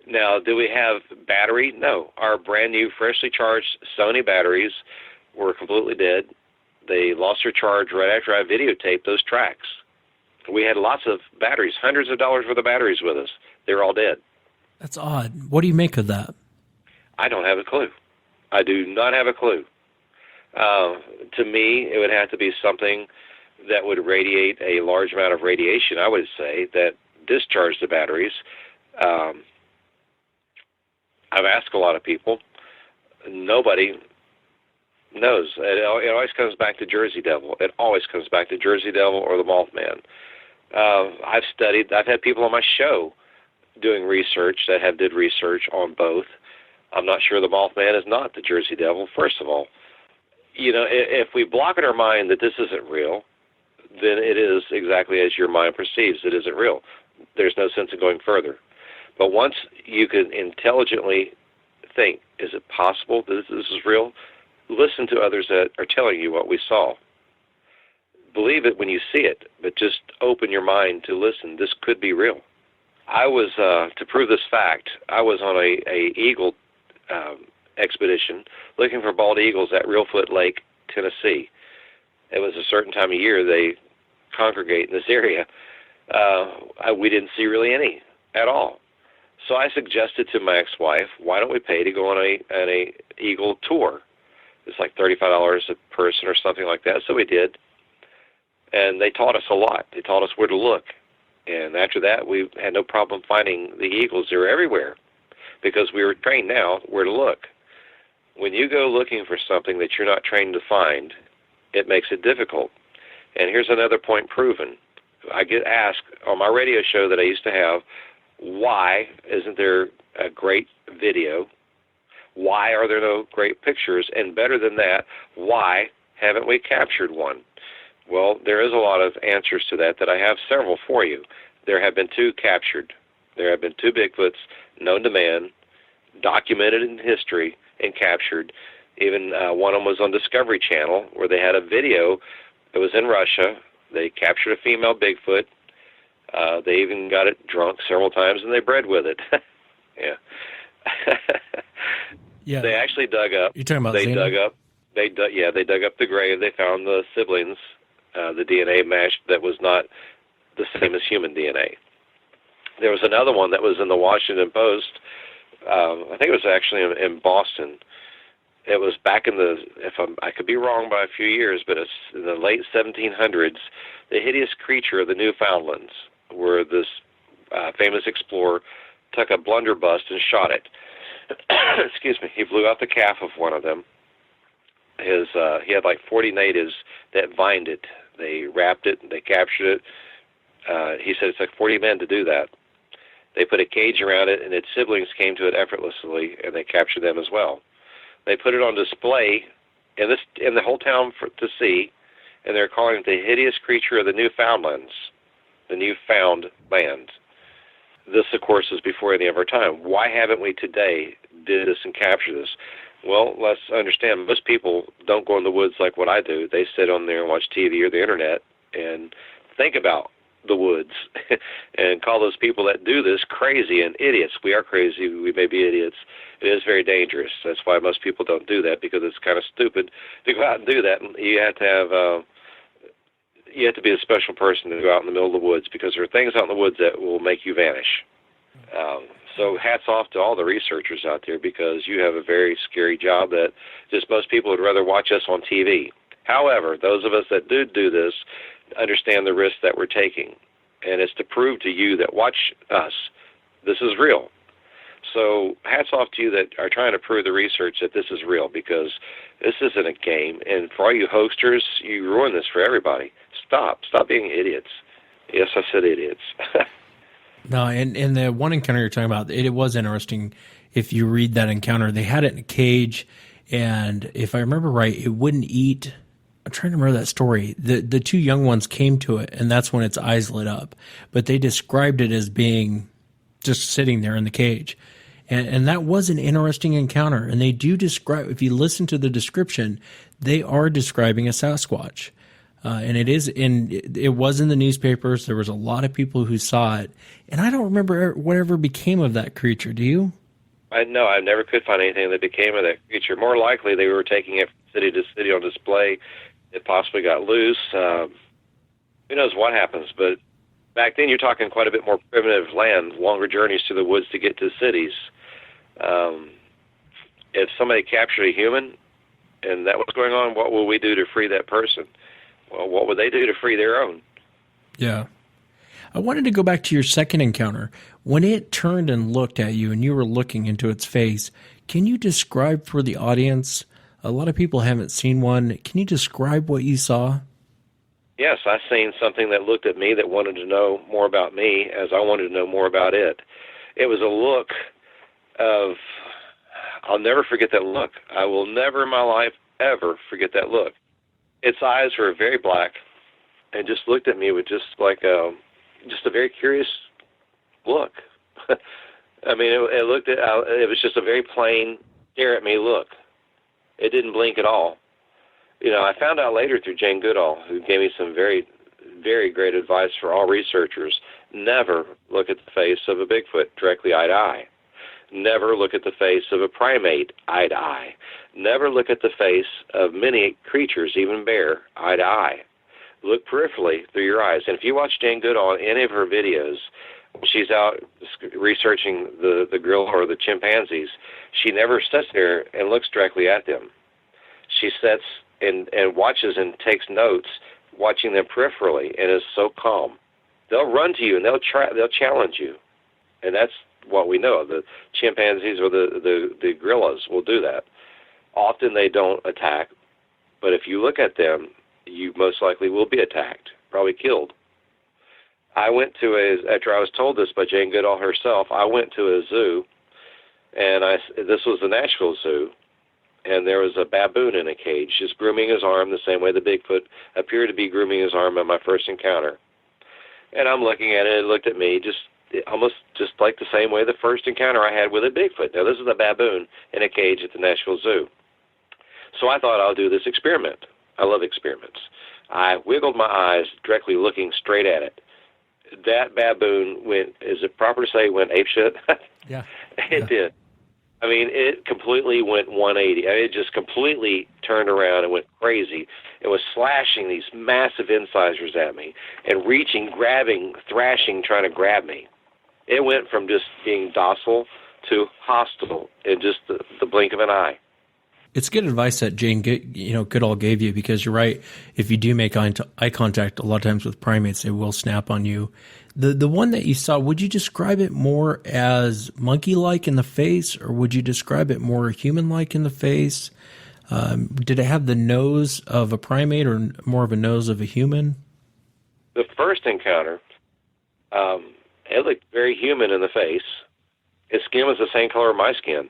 Now, do we have battery? No. Our brand new, freshly charged Sony batteries were completely dead. They lost their charge right after I videotaped those tracks. We had lots of batteries, hundreds of dollars worth of batteries with us. They were all dead. That's odd. What do you make of that? I don't have a clue. I do not have a clue. To me, it would have to be something that would radiate a large amount of radiation, I would say, that discharged the batteries. I've asked a lot of people. Nobody knows. It always comes back to Jersey Devil. It always comes back to Jersey Devil or the Mothman. I've had people on my show doing research that did research on both. I'm not sure the Mothman is not the Jersey Devil, first of all. If we block in our mind that this isn't real, then it is exactly as your mind perceives. It isn't real. There's no sense in going further. But once you can intelligently think, is it possible that this is real? Listen to others that are telling you what we saw. Believe it when you see it, but just open your mind to listen. This could be real. I was, to prove this fact, I was on a eagle expedition looking for bald eagles at Reelfoot Lake, Tennessee. It was a certain time of year they congregate in this area. We didn't see really any at all. So I suggested to my ex-wife, why don't we pay to go on an eagle tour? It's like $35 a person or something like that. So we did. And they taught us a lot. They taught us where to look. And after that, we had no problem finding the eagles. They were everywhere because we were trained now where to look. When you go looking for something that you're not trained to find, it makes it difficult. And here's another point proven. I get asked on my radio show that I used to have, why isn't there a great video? Why are there no great pictures? And better than that, why haven't we captured one? Well, there is a lot of answers to that I have several for you. There have been 2 captured. There have been 2 Bigfoots known to man, documented in history and captured. Even one of them was on Discovery Channel where they had a video that was in Russia. They captured a female Bigfoot. They even got it drunk several times and they bred with it. Yeah. Yeah. They actually dug up. You're talking about They Xena? dug up. They dug up the grave. They found the siblings, the DNA match that was not the same as human DNA. There was another one that was in the Washington Post. I think it was actually in Boston. It was back in I could be wrong by a few years, but it's in the late 1700s. The hideous creature of the Newfoundlands, where this famous explorer took a blunderbuss and shot it. Excuse me. He blew out the calf of one of them. He had like 40 natives that vined it. They wrapped it, they captured it. He said it took 40 men to do that. They put a cage around it, and its siblings came to it effortlessly, and they captured them as well. They put it on display in the whole town to see, and they're calling it the hideous creature of the Newfoundlands, the newfound land. This, of course, is before any of our time. Why haven't we today did this and captured this? Well, let's understand, most people don't go in the woods like what I do. They sit on there and watch TV or the internet and think about the woods and call those people that do this crazy and idiots. We are crazy. We may be idiots. It is very dangerous. That's why most people don't do that, because it's kind of stupid to go out and do that. You have to be a special person to go out in the middle of the woods, because there are things out in the woods that will make you vanish. So hats off to all the researchers out there, because you have a very scary job that just most people would rather watch us on TV. However, those of us that do this understand the risk that we're taking, and it's to prove to you that watch us, this is real. So hats off to you that are trying to prove the research that this is real, because this isn't a game. And for all you hosters, you ruin this for everybody. Stop being idiots. Yes, I said idiots. No, and the one encounter you're talking about, it was interesting. If you read that encounter, they had it in a cage, and if I remember right, it wouldn't eat. I'm trying to remember that story. The 2 young ones came to it, and that's when its eyes lit up. But they described it as being just sitting there in the cage. And that was an interesting encounter. And they do describe, if you listen to the description, they are describing a Sasquatch. And it was in the newspapers. There was a lot of people who saw it. And I don't remember whatever became of that creature. Do you? I never could find anything that became of that creature. More likely, they were taking it from city to city on display. It possibly got loose. Who knows what happens? But back then, you're talking quite a bit more primitive land, longer journeys to the woods to get to cities. If somebody captured a human and that was going on, what will we do to free that person? Well, what would they do to free their own? Yeah. I wanted to go back to your second encounter. When it turned and looked at you and you were looking into its face, can you describe for the audience? A lot of people haven't seen one. Can you describe what you saw? Yes, I seen something that looked at me that wanted to know more about me as I wanted to know more about it. It was a look of, I'll never forget that look. I will never in my life ever forget that look. Its eyes were very black and just looked at me with just like just a very curious look. I mean, it looked at, it was just a very plain stare at me look. It didn't blink at all. You know, I found out later through Jane Goodall, who gave me some very, very great advice for all researchers. Never look at the face of a Bigfoot directly eye to eye. Never look at the face of a primate eye to eye. Never look at the face of many creatures, even bear, eye to eye. Look peripherally through your eyes. And if you watch Jane Goodall in any of her videos, she's out researching the gorilla or the chimpanzees, she never sits there and looks directly at them. She sits and watches and takes notes, watching them peripherally, and is so calm. They'll run to you and they'll challenge you, and that's what we know. The chimpanzees or the gorillas will do that. Often they don't attack, but if you look at them, you most likely will be attacked, probably killed. I went to after I was told this by Jane Goodall herself, I went to a zoo, and this was the Nashville Zoo, and there was a baboon in a cage, just grooming his arm the same way the Bigfoot appeared to be grooming his arm at my first encounter. And I'm looking at it, and it looked at me almost just like the same way the first encounter I had with a Bigfoot. Now, this is a baboon in a cage at the Nashville Zoo. So I thought I'll do this experiment. I love experiments. I wiggled my eyes directly looking straight at it. That baboon went, is it proper to say, went apeshit? Yeah. It did. I mean, it completely went 180. I mean, it just completely turned around and went crazy. It was slashing these massive incisors at me and reaching, grabbing, thrashing, trying to grab me. It went from just being docile to hostile in just the blink of an eye. It's good advice that Jane Goodall gave you, because you're right. If you do make eye contact, a lot of times with primates, they will snap on you. The one that you saw, would you describe it more as monkey-like in the face, or would you describe it more human-like in the face? Did it have the nose of a primate or more of a nose of a human? The first encounter, it looked very human in the face. Its skin was the same color of my skin.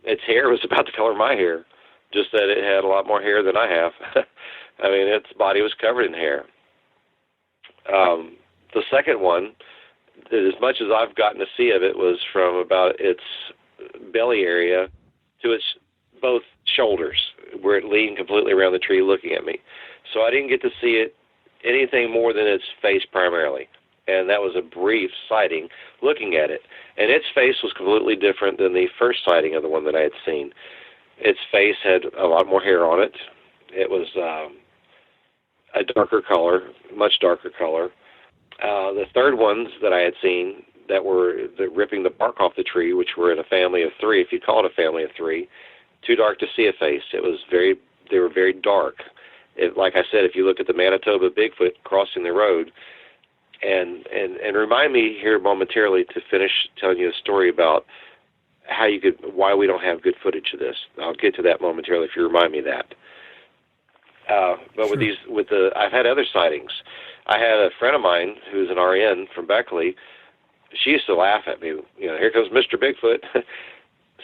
Its hair was about the color of my hair, just that it had a lot more hair than I have. I mean, its body was covered in hair. The second one, as much as I've gotten to see of it, was from about its belly area to its both shoulders, where it leaned completely around the tree looking at me. So I didn't get to see it anything more than its face primarily. And that was a brief sighting looking at it. And its face was completely different than the first sighting of the one that I had seen. Its face had a lot more hair on it. It was a darker color, much darker color. The third ones that I had seen that were ripping the bark off the tree, which were in a family of three, if you call it a family of three, too dark to see a face. They were very dark. Like I said, if you look at the Manitoba Bigfoot crossing the road, and remind me here momentarily to finish telling you a story about why we don't have good footage of this. I'll get to that momentarily if you remind me of that. But sure. I've had other sightings. I had a friend of mine who's an RN from Beckley. She used to laugh at me. You know, here comes Mr. Bigfoot.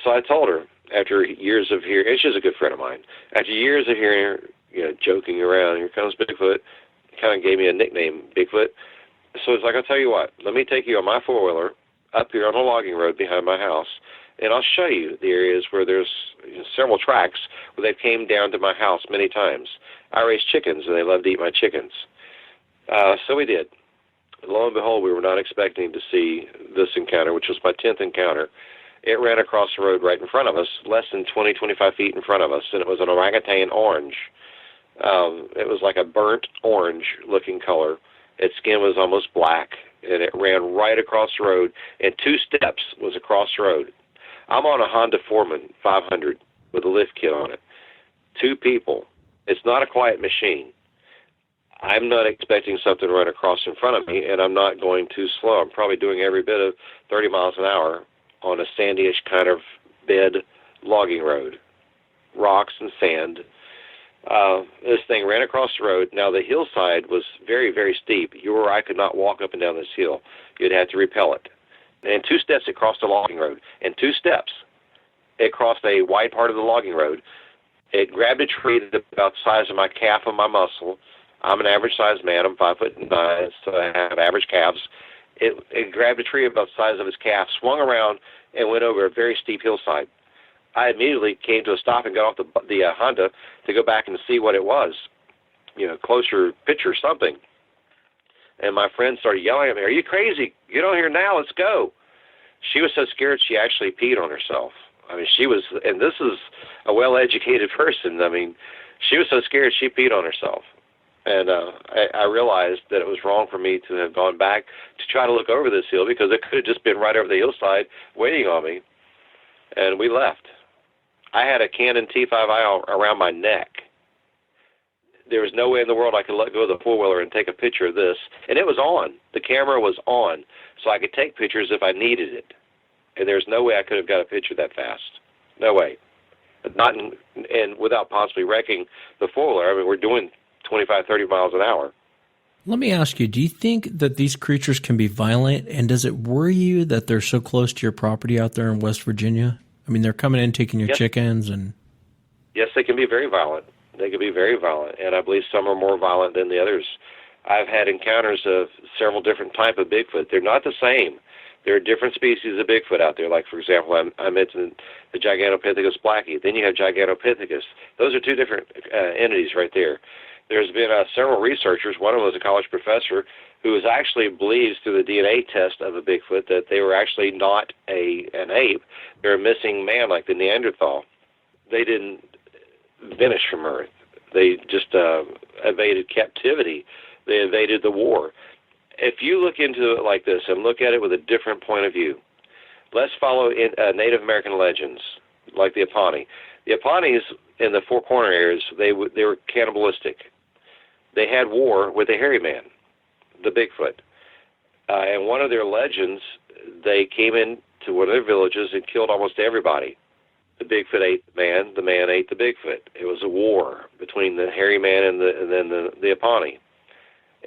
So I told her, after years of hearing, and she's a good friend of mine. After years of hearing her, joking around, here comes Bigfoot, kind of gave me a nickname, Bigfoot. So it's like, I'll tell you what, let me take you on my four-wheeler up here on a logging road behind my house, and I'll show you the areas where there's several tracks where they came down to my house many times. I raised chickens, and they love to eat my chickens. So we did. Lo and behold, we were not expecting to see this encounter, which was my 10th encounter. It ran across the road right in front of us, less than 20, 25 feet in front of us, and it was an orangutan orange. It was like a burnt orange-looking color. Its skin was almost black, and it ran right across the road, and 2 steps was across the road. I'm on a Honda Foreman 500 with a lift kit on it. 2 people. It's not a quiet machine. I'm not expecting something to run across in front of me, and I'm not going too slow. I'm probably doing every bit of 30 miles an hour on a sandyish kind of bed logging road, rocks and sand. This thing ran across the road. Now, the hillside was very, very steep. I could not walk up and down this hill. You'd have to rappel it. And 2 steps, it crossed a logging road. And 2 steps, it crossed a wide part of the logging road. It grabbed a tree that's about the size of my calf and my muscle. I'm an average-sized man. I'm 5'9", so I have average calves. It grabbed a tree about the size of his calf, swung around, and went over a very steep hillside. I immediately came to a stop and got off the Honda to go back and see what it was, closer picture, something. And my friend started yelling at me, "Are you crazy? Get on here now, let's go." She was so scared she actually peed on herself. I mean, she was, and this is a well-educated person. I mean, she was so scared she peed on herself. And I realized that it was wrong for me to have gone back to try to look over this hill, because it could have just been right over the hillside waiting on me. And we left. I had a Canon T5i around my neck. There was no way in the world I could let go of the four-wheeler and take a picture of this. And it was on. The camera was on, so I could take pictures if I needed it. And there's no way I could have got a picture that fast. No way. Not and without possibly wrecking the four-wheeler. I mean, we're doing 25, 30 miles an hour. Let me ask you, do you think that these creatures can be violent, and does it worry you that they're so close to your property out there in West Virginia? I mean, they're coming in, taking your chickens, and... Yes, they can be very violent. They can be very violent, and I believe some are more violent than the others. I've had encounters of several different types of Bigfoot. They're not the same. There are different species of Bigfoot out there. Like, for example, I mentioned the Gigantopithecus blackie. Then you have Gigantopithecus. Those are two different entities right there. There's been several researchers. One of them was a college professor who was actually believes through the DNA test of a Bigfoot that they were actually not an ape. They're a missing man like the Neanderthal. They didn't vanish from Earth. They just evaded captivity. They evaded the war. If you look into it like this and look at it with a different point of view, let's follow Native American legends like the Apani. The Apanis in the Four Corner areas, they were cannibalistic. They had war with the hairy man, the Bigfoot. And one of their legends, they came into one of their villages and killed almost everybody. The Bigfoot ate the man ate the Bigfoot. It was a war between the hairy man and then the Apani.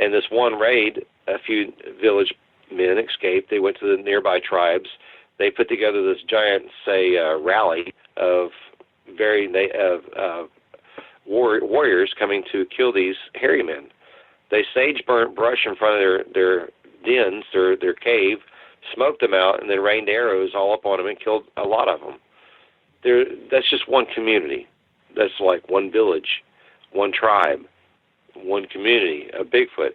And this one raid, a few village men escaped. They went to the nearby tribes. They put together this giant, rally of warriors coming to kill these hairy men. They sage-burnt brush in front of their dens, their cave, smoked them out, and then rained arrows all up on them and killed a lot of them. That's just one community. That's like one village, one tribe, one community, a Bigfoot.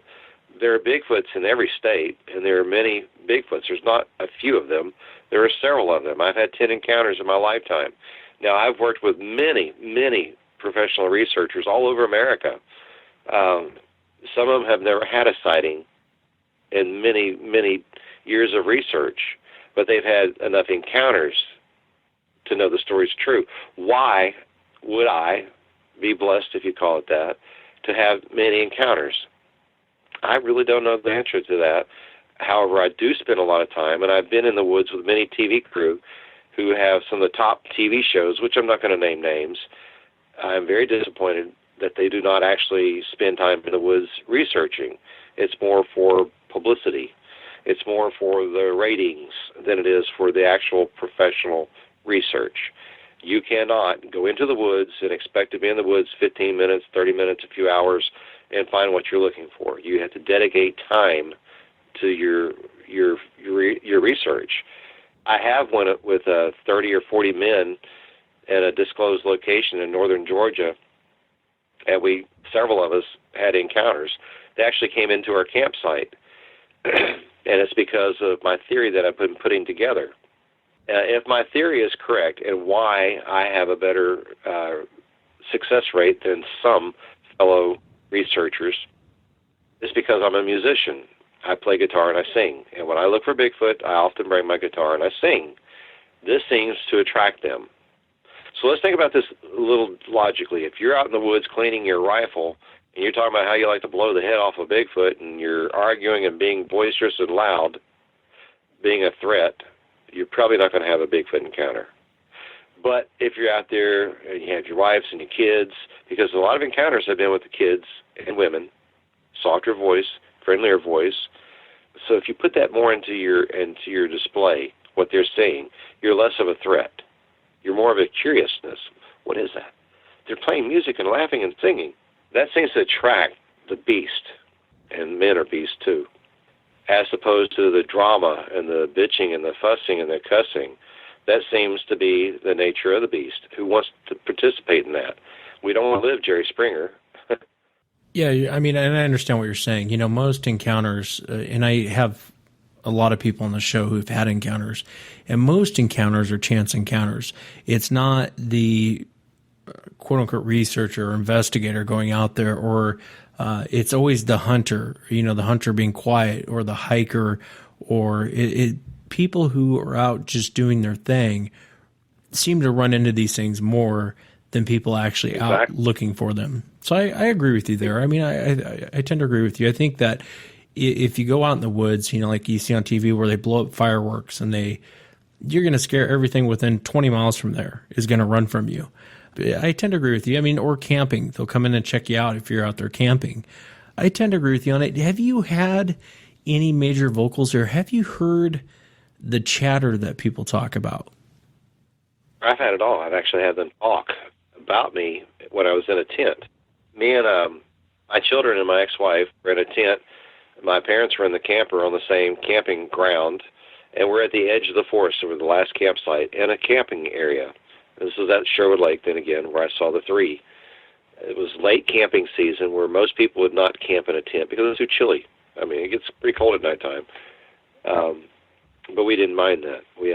There are Bigfoots in every state, and there are many Bigfoots. There's not a few of them. There are several of them. I've had 10 encounters in my lifetime. Now, I've worked with many, many professional researchers all over America. Some of them have never had a sighting in many, many years of research, but they've had enough encounters to know the story's true. Why would I be blessed, if you call it that, to have many encounters? I really don't know the answer to that. However, I do spend a lot of time, and I've been in the woods with many TV crew who have some of the top TV shows, which I'm not going to name names. I'm very disappointed that they do not actually spend time in the woods researching. It's more for publicity. It's more for the ratings than it is for the actual professional research. You cannot go into the woods and expect to be in the woods 15 minutes, 30 minutes, a few hours, and find what you're looking for. You have to dedicate time to your research. I have went with 30 or 40 men at a disclosed location in northern Georgia, and several of us had encounters. They actually came into our campsite, and it's because of my theory that I've been putting together. If my theory is correct, and why I have a better success rate than some fellow researchers, is because I'm a musician. I play guitar and I sing. And when I look for Bigfoot, I often bring my guitar and I sing. This seems to attract them. So let's think about this a little logically. If you're out in the woods cleaning your rifle, and you're talking about how you like to blow the head off of Bigfoot, and you're arguing and being boisterous and loud, being a threat, you're probably not going to have a Bigfoot encounter. But if you're out there and you have your wives and your kids, because a lot of encounters have been with the kids and women, softer voice, friendlier voice. So if you put that more into your display, what they're saying, you're less of a threat. You're more of a curiousness. What is that? They're playing music and laughing and singing. That seems to attract the beast, and men are beasts too. as opposed to the drama and the bitching and the fussing and the cussing. That seems to be the nature of the beast, who wants to participate in that. We don't want to live Jerry Springer. Yeah, I mean, and I understand what you're saying. You know, most encounters, and I have a lot of people on the show who've had encounters, and most encounters are chance encounters. It's not the quote-unquote researcher or investigator going out there, or it's always the hunter, you know, the hunter being quiet, or the hiker, or people who are out just doing their thing seem to run into these things more than people actually out looking for them. So I agree with you there. I mean, I tend to agree with you. I think that if you go out in the woods, you know, like you see on TV where they blow up fireworks and you're going to scare everything within 20 miles from there is going to run from you. I tend to agree with you. I mean, or camping. They'll come in and check you out if you're out there camping. I tend to agree with you on it. Have you had any major vocals, or have you heard the chatter that people talk about? I've had it all. I've actually had them talk about me when I was in a tent. Me and my children and my ex-wife were in a tent. My parents were in the camper on the same camping ground, and we're at the edge of the forest over the last campsite in a camping area. This was at Sherwood Lake, then again, where I saw the three. It was late camping season, where most people would not camp in a tent because it's too chilly. I mean, it gets pretty cold at nighttime. But we didn't mind that. We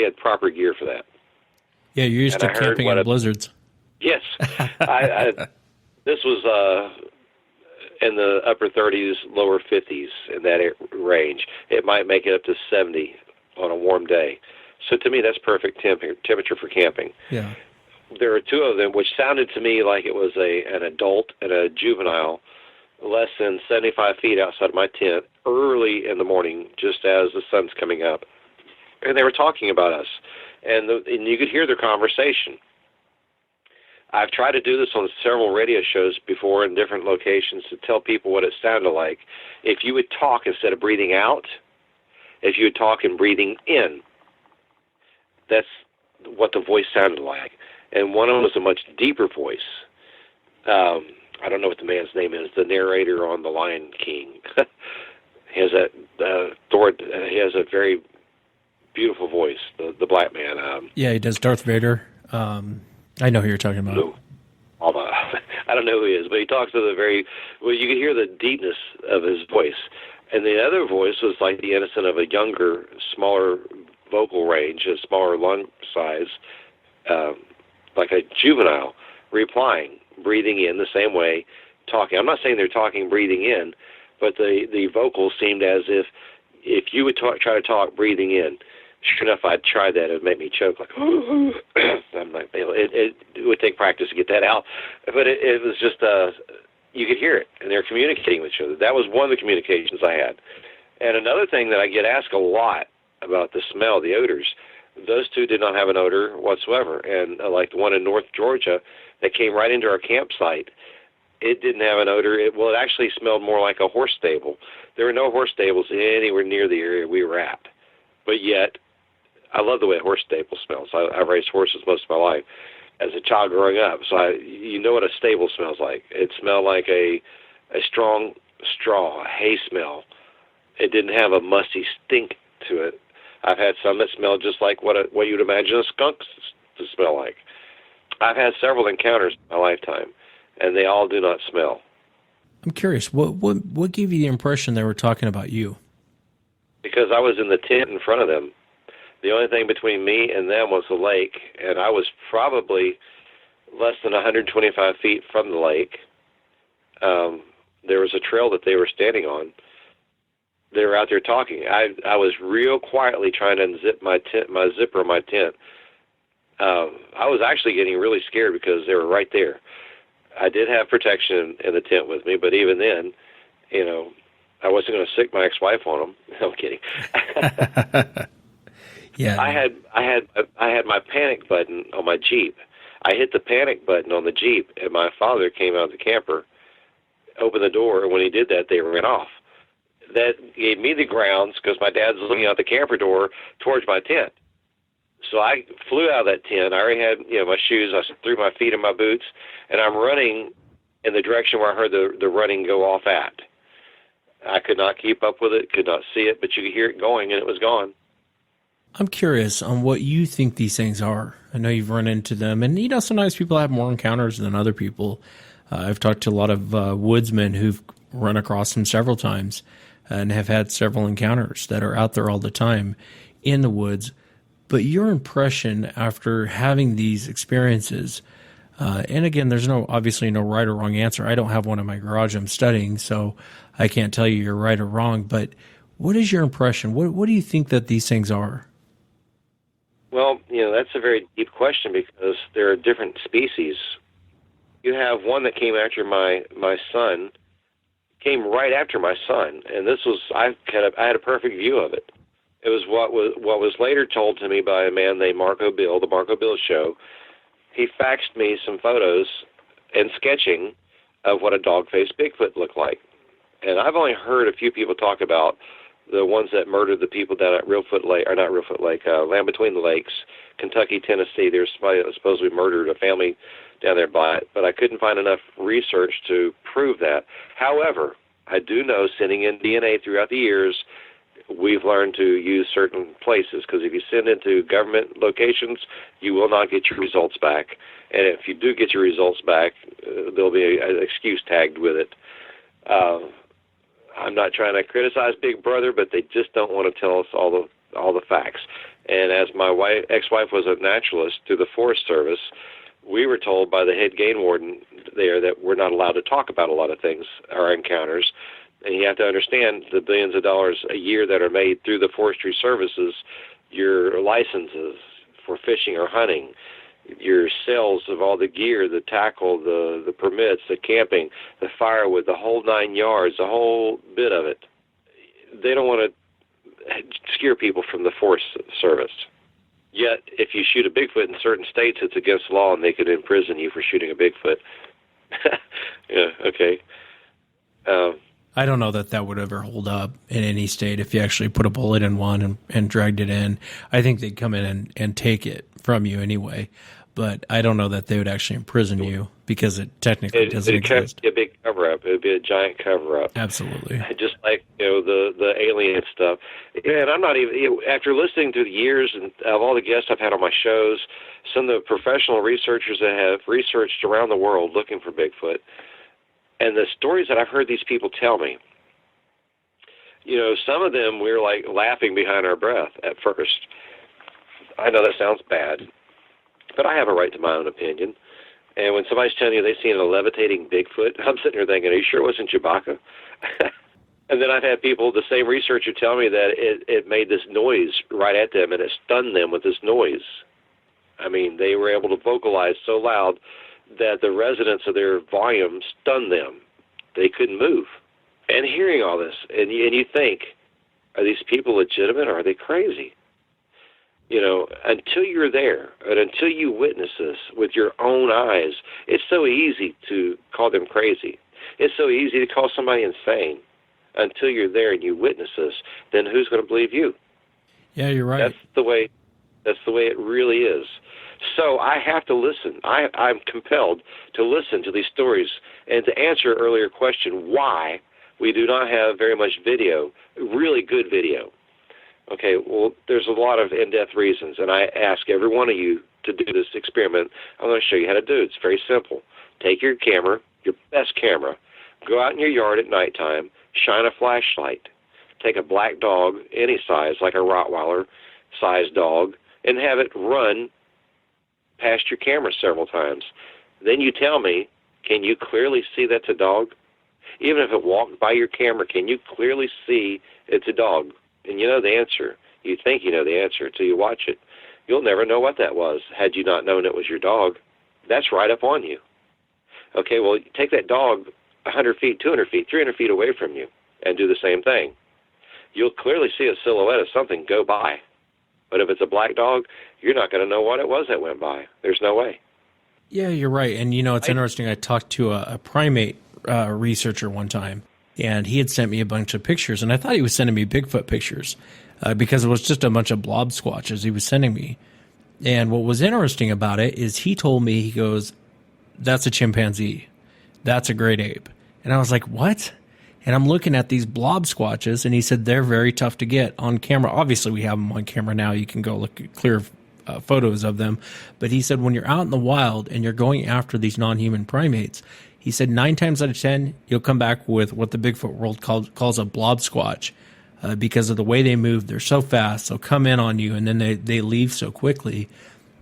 had proper gear for that. Yeah, you're used to camping in blizzards. Yes. This was in the upper 30s, lower 50s, in that range. It might make it up to 70 on a warm day. So to me, that's perfect temperature for camping. Yeah. There were two of them, which sounded to me like it was an adult and a juvenile, less than 75 feet outside my tent, early in the morning, just as the sun's coming up. And they were talking about us. And you could hear their conversation. I've tried to do this on several radio shows before in different locations to tell people what it sounded like. If you would talk instead of breathing out, if you would talk and breathing in, that's what the voice sounded like. And one of them was a much deeper voice. I don't know what the man's name is, the narrator on The Lion King. He has he has a very beautiful voice, the black man. Yeah, he does Darth Vader. I know who you're talking about. I don't know who he is, but he talks with you can hear the deepness of his voice. And the other voice was like the innocent of a younger, smaller vocal range, a smaller lung size, like a juvenile, replying, breathing in the same way, talking. I'm not saying they're talking, breathing in, but the vocals seemed as if you would try to talk, breathing in. Sure enough, I'd try that. It would make me choke. Like, I'm like, it would take practice to get that out. But it was just, you could hear it, and they're communicating with each other. That was one of the communications I had. And another thing that I get asked a lot about the smell, the odors, those two did not have an odor whatsoever. And like the one in North Georgia that came right into our campsite, it didn't have an odor. It actually smelled more like a horse stable. There were no horse stables anywhere near the area we were at. But yet, I love the way a horse stable smells. I've raised horses most of my life as a child growing up. So you know what a stable smells like. It smelled like a strong straw, a hay smell. It didn't have a musty stink to it. I've had some that smelled just like what you'd imagine a skunk to smell like. I've had several encounters in my lifetime, and they all do not smell. I'm curious, what gave you the impression they were talking about you? Because I was in the tent in front of them. The only thing between me and them was the lake, and I was probably less than 125 feet from the lake. There was a trail that they were standing on. They were out there talking. I was real quietly trying to unzip my zipper of my tent. I was actually getting really scared because they were right there. I did have protection in the tent with me, but even then, I wasn't going to sick my ex-wife on them. No, I'm kidding. Yeah. I had my panic button on my Jeep. I hit the panic button on the Jeep, and my father came out of the camper, opened the door, and when he did that, they ran off. That gave me the grounds because my dad's looking out the camper door towards my tent. So I flew out of that tent. I already had my shoes. I threw my feet in my boots, and I'm running in the direction where I heard the running go off at. I could not keep up with it, could not see it, but you could hear it going, and it was gone. I'm curious on what you think these things are. I know you've run into them, and sometimes people have more encounters than other people. I've talked to a lot of woodsmen who've run across them several times and have had several encounters that are out there all the time in the woods. But your impression after having these experiences, and again, there's obviously no right or wrong answer. I don't have one in my garage I'm studying, so I can't tell you you're right or wrong. But what is your impression? What do you think that these things are? Well, that's a very deep question because there are different species. You have one that came after my son, came right after my son, and this was I had a perfect view of it. It was what was later told to me by a man named Marco Bill, the Marco Bill Show. He faxed me some photos and sketching of what a dog-faced Bigfoot looked like. And I've only heard a few people talk about the ones that murdered the people down at Land Between the Lakes, Kentucky, Tennessee. There's somebody that supposedly murdered a family down there by it, but I couldn't find enough research to prove that. However, I do know, sending in DNA throughout the years, we've learned to use certain places, because if you send into government locations, you will not get your results back. And if you do get your results back, there'll be an excuse tagged with it. I'm not trying to criticize Big Brother, but they just don't want to tell us all the facts. And as my ex-wife was a naturalist through the Forest Service, we were told by the head game warden there that we're not allowed to talk about a lot of things, our encounters. And you have to understand the billions of dollars a year that are made through the forestry services, your licenses for fishing or hunting, your sales of all the gear, the tackle, the permits, the camping, the firewood, the whole 9 yards, the whole bit of it. They don't want to scare people from the Forest Service. Yet, if you shoot a Bigfoot in certain states, it's against the law, and they could imprison you for shooting a Bigfoot. Yeah, okay. I don't know that would ever hold up in any state if you actually put a bullet in one and dragged it in. I think they'd come in and take it from you anyway, but I don't know that they would actually imprison you because it technically doesn't exist. It'd be a big cover-up. It would be a giant cover-up. Absolutely. Just like, the alien stuff. And I'm not even, after listening to the years and of all the guests I've had on my shows, some of the professional researchers that have researched around the world looking for Bigfoot, and the stories that I've heard these people tell me, some of them we were like laughing behind our breath at first. I know that sounds bad, but I have a right to my own opinion. And when somebody's telling you they've seen a levitating Bigfoot, I'm sitting there thinking, are you sure it wasn't Chewbacca? And then I've had people, the same researcher, tell me that it made this noise right at them, and it stunned them with this noise. I mean, they were able to vocalize so loud that the resonance of their volume stunned them. They couldn't move. And hearing all this, and you think, are these people legitimate or are they crazy? Until you're there and until you witness this with your own eyes, it's so easy to call them crazy. It's so easy to call somebody insane. Until you're there and you witness this, then who's going to believe you? Yeah, you're right. That's the way it really is. So I have to listen. I'm compelled to listen to these stories and to answer your earlier question, why we do not have very much video, really good video. Okay, well, there's a lot of in-depth reasons, and I ask every one of you to do this experiment. I'm going to show you how to do it. It's very simple. Take your camera, your best camera, go out in your yard at nighttime, shine a flashlight, take a black dog, any size, like a Rottweiler-sized dog, and have it run past your camera several times. Then you tell me, can you clearly see that's a dog? Even if it walked by your camera, can you clearly see it's a dog? And you know the answer. You think you know the answer until you watch it. You'll never know what that was had you not known it was your dog. That's right up on you. Okay, well, take that dog 100 feet, 200 feet, 300 feet away from you and do the same thing. You'll clearly see a silhouette of something go by. But if it's a black dog, you're not going to know what it was that went by. There's no way. Yeah, you're right. And, it's interesting. I talked to a primate researcher one time, and he had sent me a bunch of pictures, and I thought he was sending me Bigfoot pictures because it was just a bunch of blob squatches he was sending me. And what was interesting about it is he told me, he goes, that's a chimpanzee. That's a great ape. And I was like, what? And I'm looking at these blob squatches, and he said they're very tough to get on camera. Obviously, we have them on camera now. You can go look at clear photos of them. But he said when you're out in the wild and you're going after these non-human primates, he said 9 times out of 10, you'll come back with what the Bigfoot world calls a blob squatch. Because of the way they move, they're so fast, they'll come in on you, and then they leave so quickly.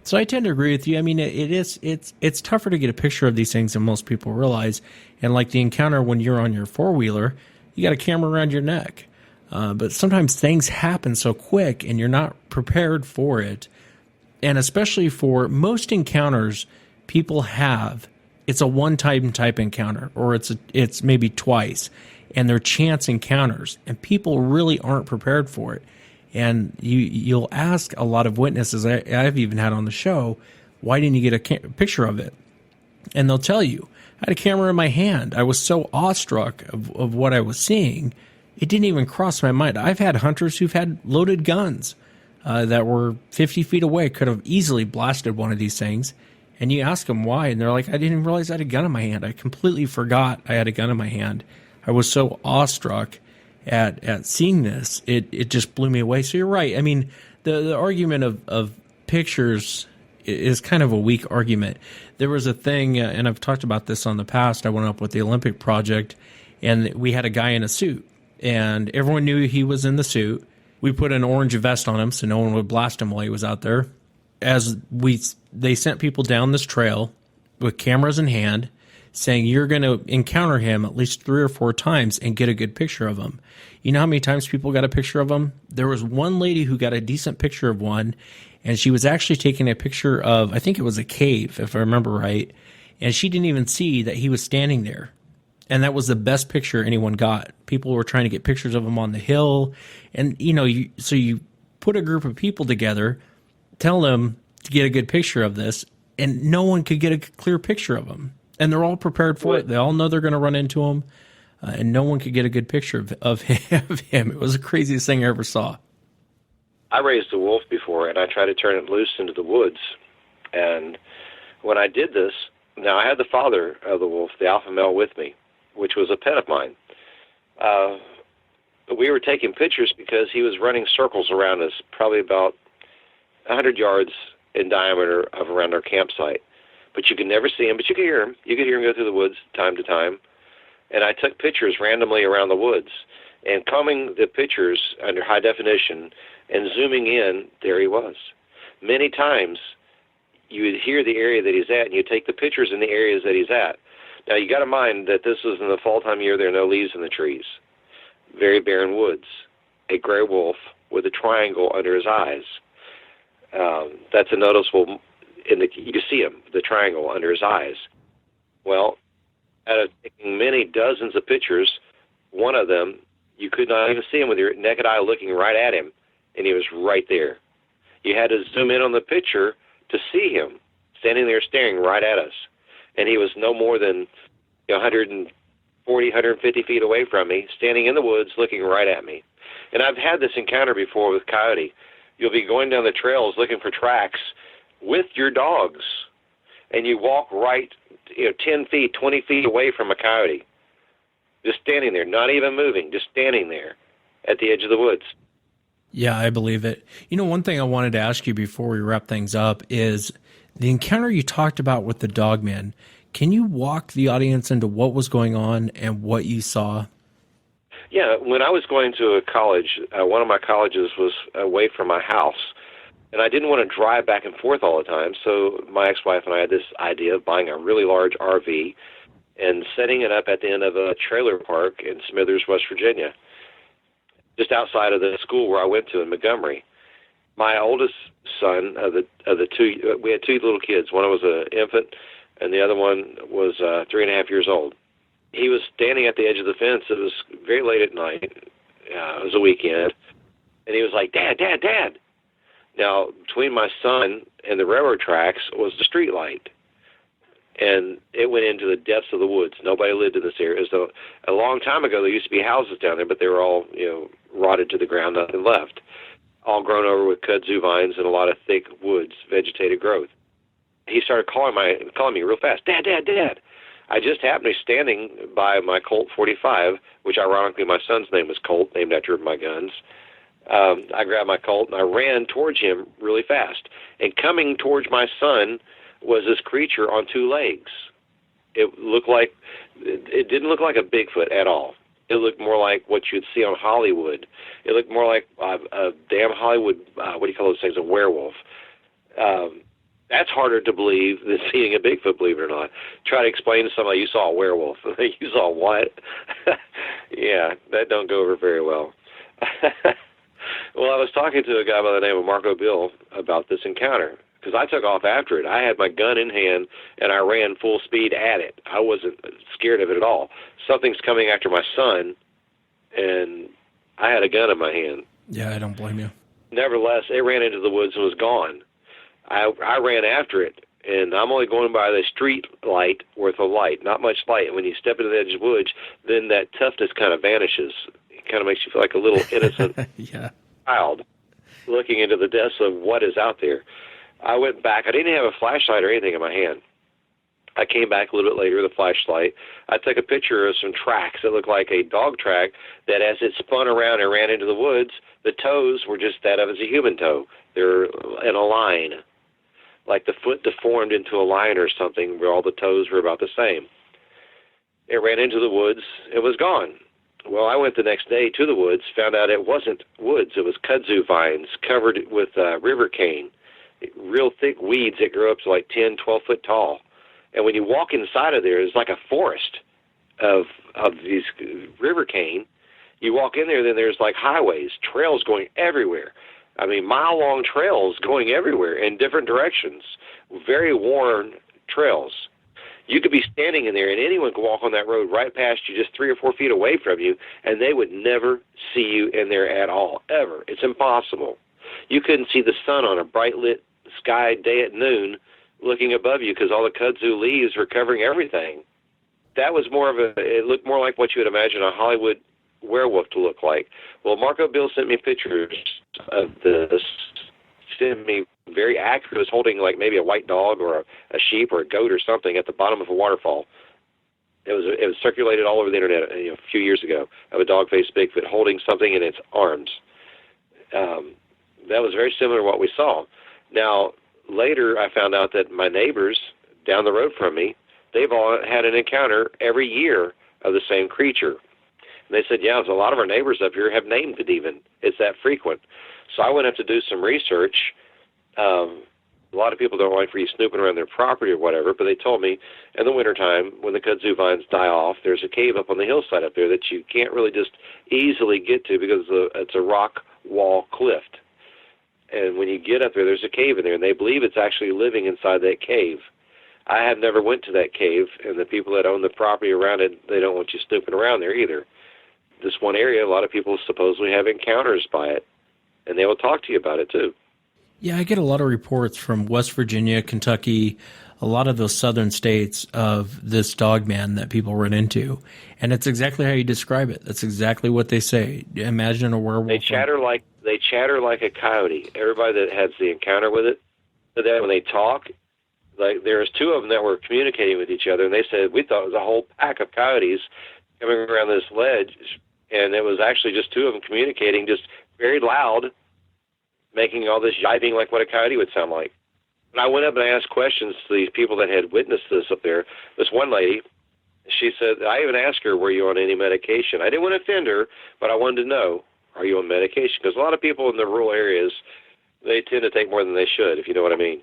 So I tend to agree with you. I mean, it's tougher to get a picture of these things than most people realize. And like the encounter when you're on your four-wheeler, you got a camera around your neck. But sometimes things happen so quick and you're not prepared for it. And especially for most encounters people have, it's a one-time type encounter, or it's maybe twice, and they're chance encounters, and people really aren't prepared for it. And you'll ask a lot of witnesses I've even had on the show, why didn't you get a picture of it? And they'll tell you, I had a camera in my hand. I was so awestruck of what I was seeing, it didn't even cross my mind. I've had hunters who've had loaded guns that were 50 feet away, could have easily blasted one of these things. And you ask them why, and they're like, I didn't even realize I had a gun in my hand. I completely forgot I had a gun in my hand. I was so awestruck at seeing this, it just blew me away. So you're right. I mean, the argument of pictures is kind of a weak argument. There was a thing, and I've talked about this on the past. I went up with the Olympic Project, and we had a guy in a suit, and everyone knew he was in the suit. We put an orange vest on him so no one would blast him while he was out there. They sent people down this trail with cameras in hand, saying you're going to encounter him at least 3 or 4 times and get a good picture of him. You know how many times people got a picture of him? There was one lady who got a decent picture of one, and she was actually taking a picture of, I think it was a cave, if I remember right, and she didn't even see that he was standing there. And that was the best picture anyone got. People were trying to get pictures of him on the hill, and so you put a group of people together, tell them to get a good picture of this, and no one could get a clear picture of him. And they're all prepared for it. They all know they're going to run into him, and no one could get a good picture of him. It was the craziest thing I ever saw. I raised a wolf before, and I tried to turn it loose into the woods. And when I did this, now I had the father of the wolf, the alpha male, with me, which was a pet of mine. We were taking pictures because he was running circles around us, probably about 100 yards in diameter of around our campsite. But you could never see him, but you could hear him. You could hear him go through the woods time to time. And I took pictures randomly around the woods. And combing the pictures under high definition and zooming in, there he was. Many times you would hear the area that he's at, and you take the pictures in the areas that he's at. Now, you got to mind that this was in the fall time of year. There are no leaves in the trees. Very barren woods. A gray wolf with a triangle under his eyes. That's a noticeable... you can see him, the triangle under his eyes. Well, out of taking many dozens of pictures, one of them, you could not even see him with your naked eye looking right at him, and he was right there. You had to zoom in on the picture to see him standing there staring right at us. And he was no more than 140, 150 feet away from me, standing in the woods looking right at me. And I've had this encounter before with coyote. You'll be going down the trails looking for tracks with your dogs, and you walk right 10 feet, 20 feet away from a coyote, just standing there, not even moving, just standing there at the edge of the woods. Yeah, I believe it. One thing I wanted to ask you before we wrap things up is the encounter you talked about with the Dogman. Can you walk the audience into what was going on and what you saw? Yeah, when I was going to a college, one of my colleges was away from my house, and I didn't want to drive back and forth all the time, so my ex-wife and I had this idea of buying a really large RV and setting it up at the end of a trailer park in Smithers, West Virginia, just outside of the school where I went to in Montgomery. My oldest son of the two, we had 2 little kids. One was an infant, and the other one was 3.5 years old. He was standing at the edge of the fence. It was very late at night. It was a weekend, and he was like, "Dad, Dad, Dad." Now, between my son and the railroad tracks was the street light, and it went into the depths of the woods. Nobody lived in this area. So a long time ago, there used to be houses down there, but they were all, rotted to the ground, nothing left, all grown over with kudzu vines and a lot of thick woods, vegetated growth. He started calling me real fast, "Dad, Dad, Dad." I just happened to be standing by my Colt 45, which ironically my son's name was Colt, named after my guns. I grabbed my Colt and I ran towards him really fast. And coming towards my son was this creature on two legs. It didn't look like a Bigfoot at all. It looked more like what you'd see on Hollywood. It looked more like a damn Hollywood, what do you call those things, a werewolf. That's harder to believe than seeing a Bigfoot, believe it or not. Try to explain to somebody you saw a werewolf. You saw what? Yeah, that don't go over very well. Well, I was talking to a guy by the name of Marco Bill about this encounter, because I took off after it. I had my gun in hand, and I ran full speed at it. I wasn't scared of it at all. Something's coming after my son, and I had a gun in my hand. Yeah, I don't blame you. Nevertheless, it ran into the woods and was gone. I ran after it, and I'm only going by the street light worth of light, not much light. And when you step into the edge of the woods, then that toughness kind of vanishes. It kind of makes you feel like a little innocent child looking into the depths of what is out there. I went back. I didn't have a flashlight or anything in my hand. I came back a little bit later with a flashlight. I took a picture of some tracks that looked like a dog track that as it spun around and ran into the woods, the toes were just that of as a human toe. They're in a line, like the foot deformed into a line or something where all the toes were about the same. It ran into the woods. It was gone. Well, I went the next day to the woods, found out it wasn't woods. It was kudzu vines covered with river cane, real thick weeds that grew up to like 10, 12 foot tall. And when you walk inside of there, it's like a forest of these river cane. You walk in there, then there's like highways, trails going everywhere. I mean, mile-long trails going everywhere in different directions, very worn trails. You could be standing in there, and anyone could walk on that road right past you, just 3 or 4 feet away from you, and they would never see you in there at all, ever. It's impossible. You couldn't see the sun on a bright-lit sky day at noon looking above you because all the kudzu leaves were covering everything. That was it looked more like what you would imagine a Hollywood werewolf to look like. Well, Marco Bill sent me pictures of this, sent me very accurate. It was holding like maybe a white dog or a sheep or a goat or something at the bottom of a waterfall. It was circulated all over the internet a few years ago of a dog-faced Bigfoot holding something in its arms. That was very similar to what we saw. Now, later I found out that my neighbors down the road from me, they've all had an encounter every year of the same creature. And they said, yeah, a lot of our neighbors up here have named it even. It's that frequent. So I went up to do some research. A lot of people don't like for you snooping around their property or whatever, but they told me in the wintertime when the kudzu vines die off, there's a cave up on the hillside up there that you can't really just easily get to because it's a rock wall cliff. And when you get up there, there's a cave in there, and they believe it's actually living inside that cave. I have never went to that cave, and the people that own the property around it, they don't want you snooping around there either. This one area, a lot of people supposedly have encounters by it, and they will talk to you about it too. Yeah, I get a lot of reports from West Virginia, Kentucky, a lot of those southern states of this Dogman that people run into. And it's exactly how you describe it. That's exactly what they say. Imagine a werewolf. They chatter like a coyote. Everybody that has the encounter with it, so that when they talk, like there's 2 of them that were communicating with each other, and they said, we thought it was a whole pack of coyotes coming around this ledge, and it was actually just 2 of them communicating just very loud, making all this jibing like what a coyote would sound like. And I went up and I asked questions to these people that had witnessed this up there. This one lady, she said, I even asked her, were you on any medication? I didn't want to offend her, but I wanted to know, are you on medication? Because a lot of people in the rural areas, they tend to take more than they should, if you know what I mean.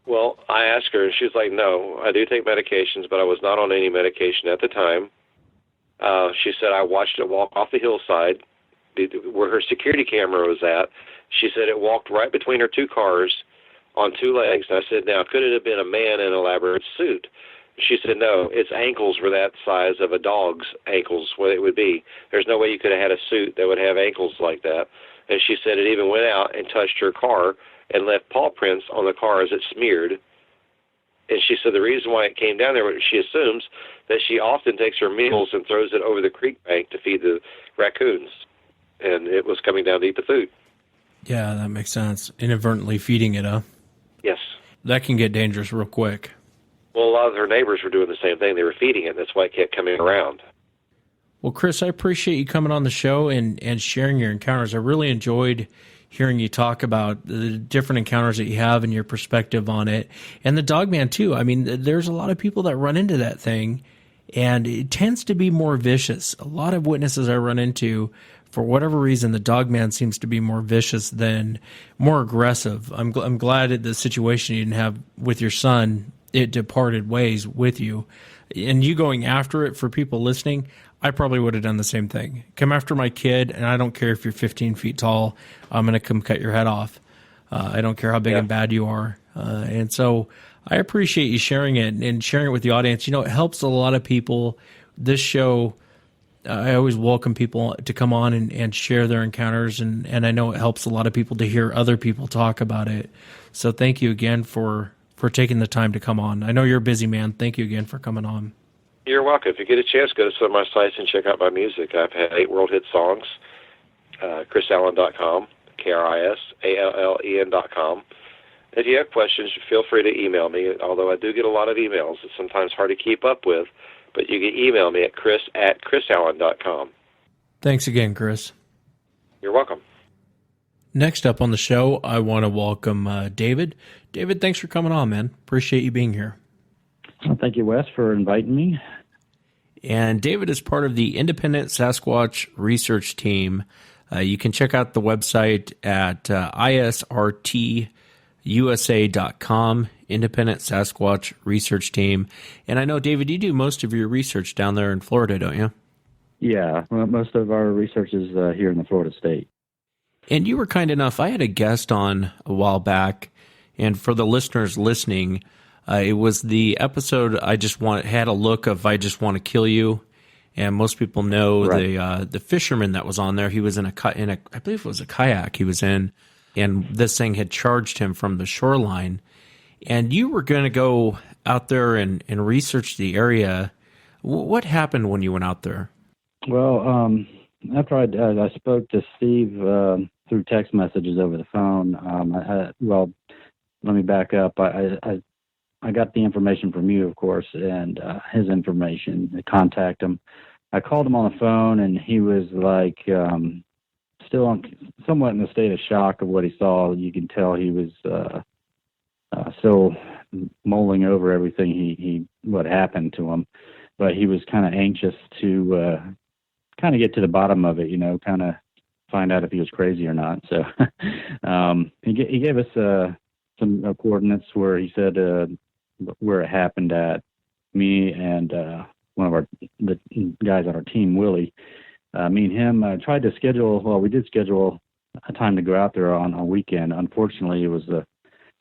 Well, I asked her, and she's like, no, I do take medications, but I was not on any medication at the time. She said, I watched it walk off the hillside where her security camera was at. She said it walked right between her 2 cars on 2 legs. And I said, now, could it have been a man in an elaborate suit? She said, no, its ankles were that size of a dog's ankles, what it would be. There's no way you could have had a suit that would have ankles like that. And she said it even went out and touched her car and left paw prints on the car as it smeared. And she said the reason why it came down there, she assumes that she often takes her meals and throws it over the creek bank to feed the raccoons. And it was coming down to eat the food. Yeah, that makes sense. Inadvertently feeding it, huh? Yes. That can get dangerous real quick. Well, a lot of their neighbors were doing the same thing. They were feeding it, and that's why it kept coming around. Well, Kris, I appreciate you coming on the show and sharing your encounters. I really enjoyed hearing you talk about the different encounters that you have and your perspective on it. And the Dogman, too. I mean, there's a lot of people that run into that thing, and it tends to be more vicious. A lot of witnesses I run into, for whatever reason, the Dogman seems to be more vicious than more aggressive. I'm glad that the situation you didn't have with your son, it departed ways with you. And you going after it, for people listening, I probably would have done the same thing. Come after my kid, and I don't care if you're 15 feet tall, I'm going to come cut your head off. I don't care how big and bad you are. And so I appreciate you sharing it and sharing it with the audience. You know, it helps a lot of people. This show, I always welcome people to come on and share their encounters, and I know it helps a lot of people to hear other people talk about it. So thank you again for taking the time to come on. I know you're a busy man. Thank you again for coming on. You're welcome. If you get a chance, go to some of my sites and check out my music. I've had 8 world hit songs, KrisAllen.com, KrisAllen.com. If you have questions, feel free to email me, although I do get a lot of emails. It's sometimes hard to keep up with, but you can email me at Kris@KrisAllen.com. Thanks again, Kris. You're welcome. Next up on the show, I want to welcome David. David, thanks for coming on, man. Appreciate you being here. Well, thank you, Wes, for inviting me. And David is part of the Independent Sasquatch Research Team. You can check out the website at isrtusa.com, Independent Sasquatch Research Team. And I know, David, you do most of your research down there in Florida, don't you? Yeah, well, most of our research is here in the Florida state. And you were kind enough, I had a guest on a while back, and for the listeners listening, it was the episode had a look of I Just Want to Kill You, and most people know the fisherman that was on there. He was in I believe it was a kayak he was in, and this thing had charged him from the shoreline. And you were going to go out there and research the area. What happened when you went out there? Well, after I spoke to Steve through text messages over the phone, well, let me back up. I got the information from you, of course, and his information to contact him. I called him on the phone, and he was like still somewhat in a state of shock of what he saw. You can tell he was still mulling over everything what happened to him, but he was kind of anxious to kind of get to the bottom of it, kind of find out if he was crazy or not. So he gave us some coordinates where he said where it happened at. Me and one of the guys on our team, Willie, me and him tried to schedule. Well, we did schedule a time to go out there on a weekend. Unfortunately, it was the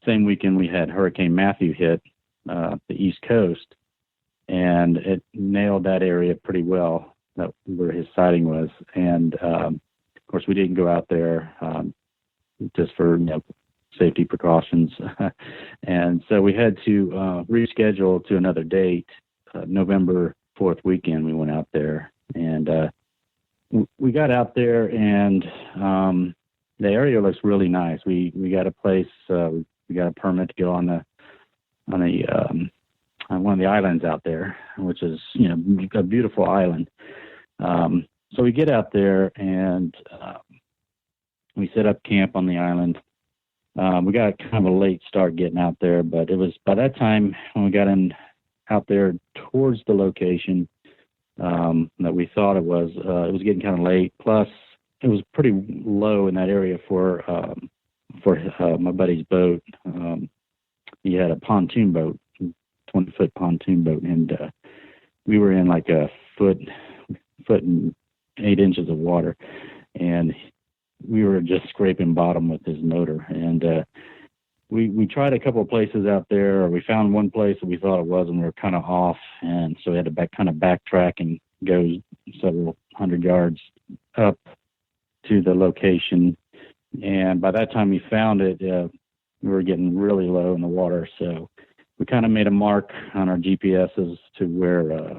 same weekend we had Hurricane Matthew hit the East Coast, and it nailed that area pretty well, where his sighting was. And of course, we didn't go out there just for safety precautions. And so we had to reschedule to another date. November 4th weekend we went out there, and we got out there, and the area looks really nice. We got a place, we got a permit to go on one of the islands out there, which is a beautiful island. So we get out there, and we set up camp on the island. We got kind of a late start getting out there, but it was by that time when we got out there towards the location that we thought it was getting kind of late. Plus, it was pretty low in that area for my buddy's boat. He had a pontoon boat, 20-foot pontoon boat, and we were in like a foot and 8 inches of water, and we were just scraping bottom with his motor. And we tried a couple of places out there, or we found one place that we thought it was, and we were kind of off, and so we had to backtrack and go several hundred yards up to the location. And by that time we found it, we were getting really low in the water, so we kind of made a mark on our GPSs to where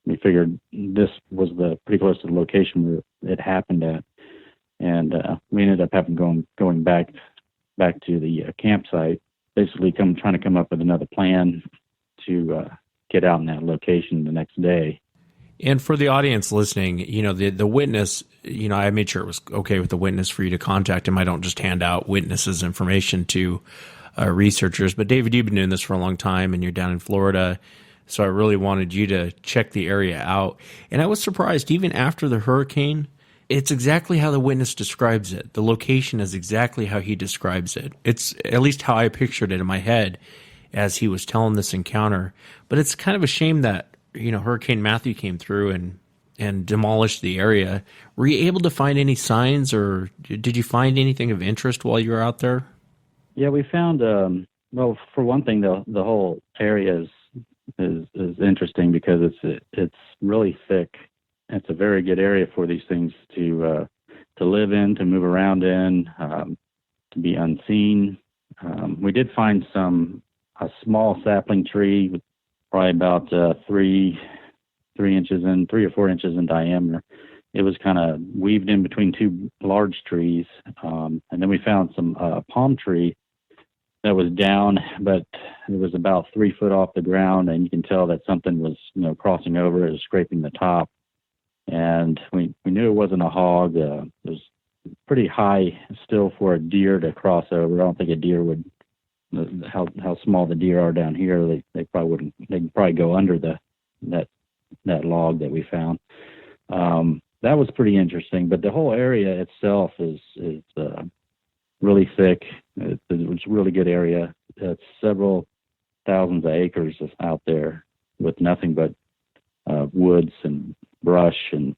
we figured this was pretty close to the location where it happened at. And we ended up going back to the campsite, basically trying to come up with another plan to get out in that location the next day. And for the audience listening, the witness, I made sure it was okay with the witness for you to contact him. I don't just hand out witnesses' information to researchers. But David, you've been doing this for a long time, and you're down in Florida, so I really wanted you to check the area out. And I was surprised, even after the hurricane, it's exactly how the witness describes it. The location is exactly how he describes it. It's at least how I pictured it in my head as he was telling this encounter. But it's kind of a shame that Hurricane Matthew came through and demolished the area. Were you able to find any signs, or did you find anything of interest while you were out there? Yeah, we found, well, for one thing, the whole area is interesting because it's really thick. It's a very good area for these things to live in, to move around in, to be unseen. We did find a small sapling tree with probably about 3 or 4 inches in diameter. It was kind of weaved in between two large trees. And then we found some palm tree that was down, but it was about 3 foot off the ground, and you can tell that something was, crossing over. It was scraping the top. And we knew it wasn't a hog. It was pretty high still for a deer to cross over. I don't think a deer would, how small the deer are down here, they probably wouldn't. They can probably go under that log that we found. That was pretty interesting. But the whole area itself is really thick. It's a really good area. It's several thousands of acres out there with nothing but woods and brush, and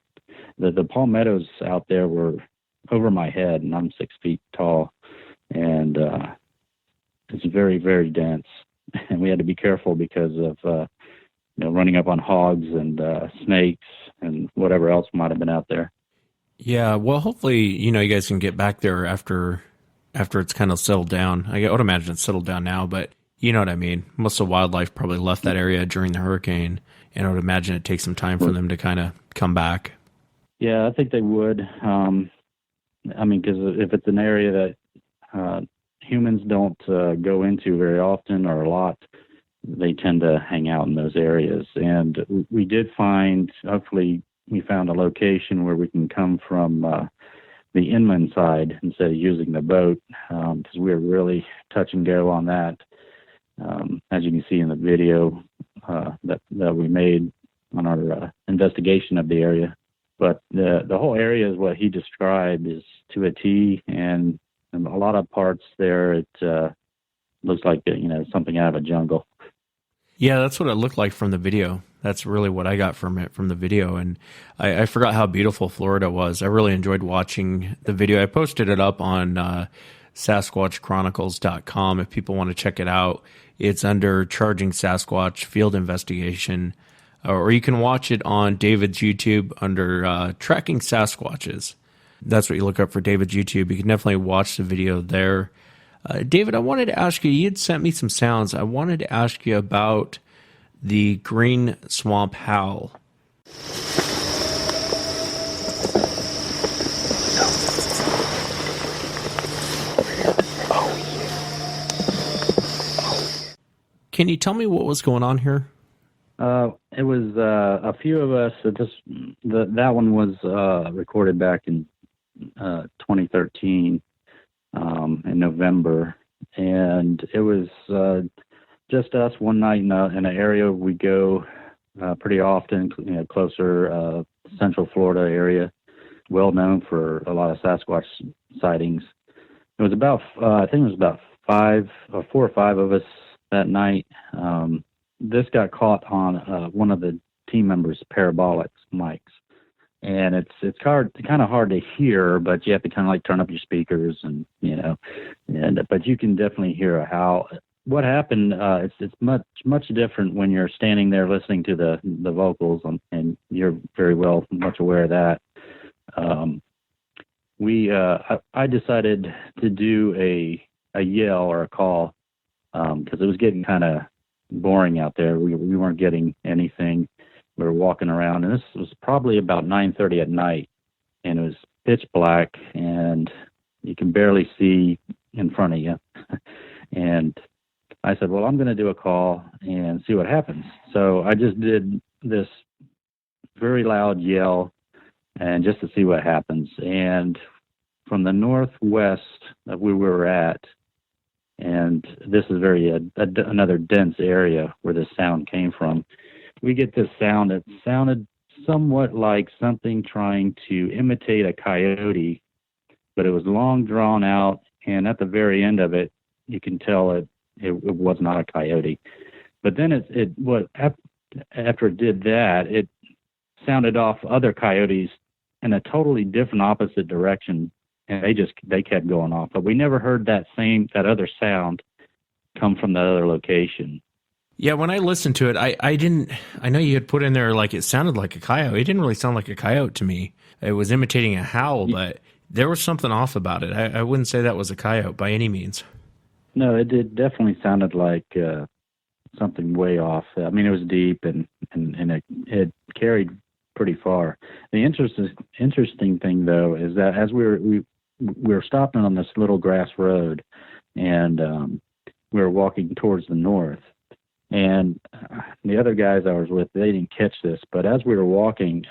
the palmettos out there were over my head, and I'm 6 feet tall, and it's very, very dense, and we had to be careful because of running up on hogs and snakes and whatever else might have been out there. Yeah, well, hopefully you guys can get back there after it's kind of settled down. I would imagine it's settled down now, but you know what I mean. Most of the wildlife probably left that area during the hurricane, and I would imagine it takes some time for them to kind of come back. Yeah, I think they would. Because if it's an area that humans don't go into very often or a lot, they tend to hang out in those areas. And we did find, hopefully, we found a location where we can come from the inland side instead of using the boat, because we were really touch and go on that. As you can see in the video that we made on our investigation of the area. But the whole area is what he described is to a T, and a lot of parts there, it looks like something out of a jungle. Yeah, that's what it looked like from the video. That's really what I got from the video. And I forgot how beautiful Florida was. I really enjoyed watching the video. I posted it up on SasquatchChronicles.com if people want to check it out. It's under Charging Sasquatch Field Investigation. Or you can watch it on David's YouTube under Tracking Sasquatches. That's what you look up for David's YouTube. You can definitely watch the video there. David, I wanted to ask you, you had sent me some sounds. I wanted to ask you about the green swamp howl. Can you tell me what was going on here? It was a few of us. That one was recorded back in 2013 in November, and it was just us one night in an area we go pretty often, closer Central Florida area, well known for a lot of Sasquatch sightings. It was about I think it was about 4 or 5 of us that night. This got caught on one of the team members' parabolic mics, and it's kind of hard to hear, but you have to kind of like turn up your speakers but you can definitely hear a howl. What happened? It's much different when you're standing there listening to the vocals, and you're very much aware of that. I decided to do a yell or a call because it was getting kind of boring out there. We weren't getting anything. We were walking around, and this was probably about 9:30 at night, and it was pitch black, and you can barely see in front of you. And I said, well, I'm going to do a call and see what happens. So I just did this very loud yell and just to see what happens. And from the northwest that we were at, and this is another dense area where this sound came from, we get this sound that sounded somewhat like something trying to imitate a coyote, but it was long drawn out, and at the very end of it, you can tell it was not a coyote. But then after it did that, it sounded off other coyotes in a totally different opposite direction, and they kept going off. But we never heard that other sound come from that other location. Yeah, when I listened to it, I know you had put in there like it sounded like a coyote. It didn't really sound like a coyote to me. It was imitating a howl, but there was something off about it. I wouldn't say that was a coyote by any means. No, it definitely sounded like something way off. I mean, it was deep and it carried pretty far. The interesting thing, though, is that as we were stopping on this little grass road, and we were walking towards the north, and the other guys I was with, they didn't catch this, but as we were walking,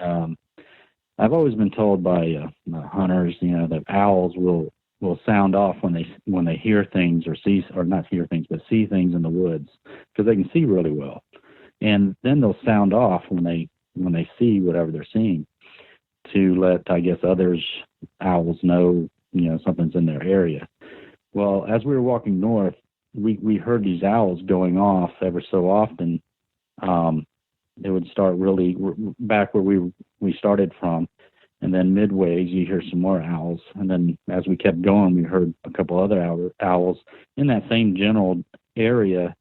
I've always been told by hunters, that owls will sound off when they hear things or not hear things, but see things in the woods, because they can see really well. And then they'll sound off when they see whatever they're seeing, to let, I guess, owls know, something's in their area. Well, as we were walking north, we heard these owls going off ever so often. It would start really back where we started from, and then midways you hear some more owls, and then as we kept going, we heard a couple other owls in that same general area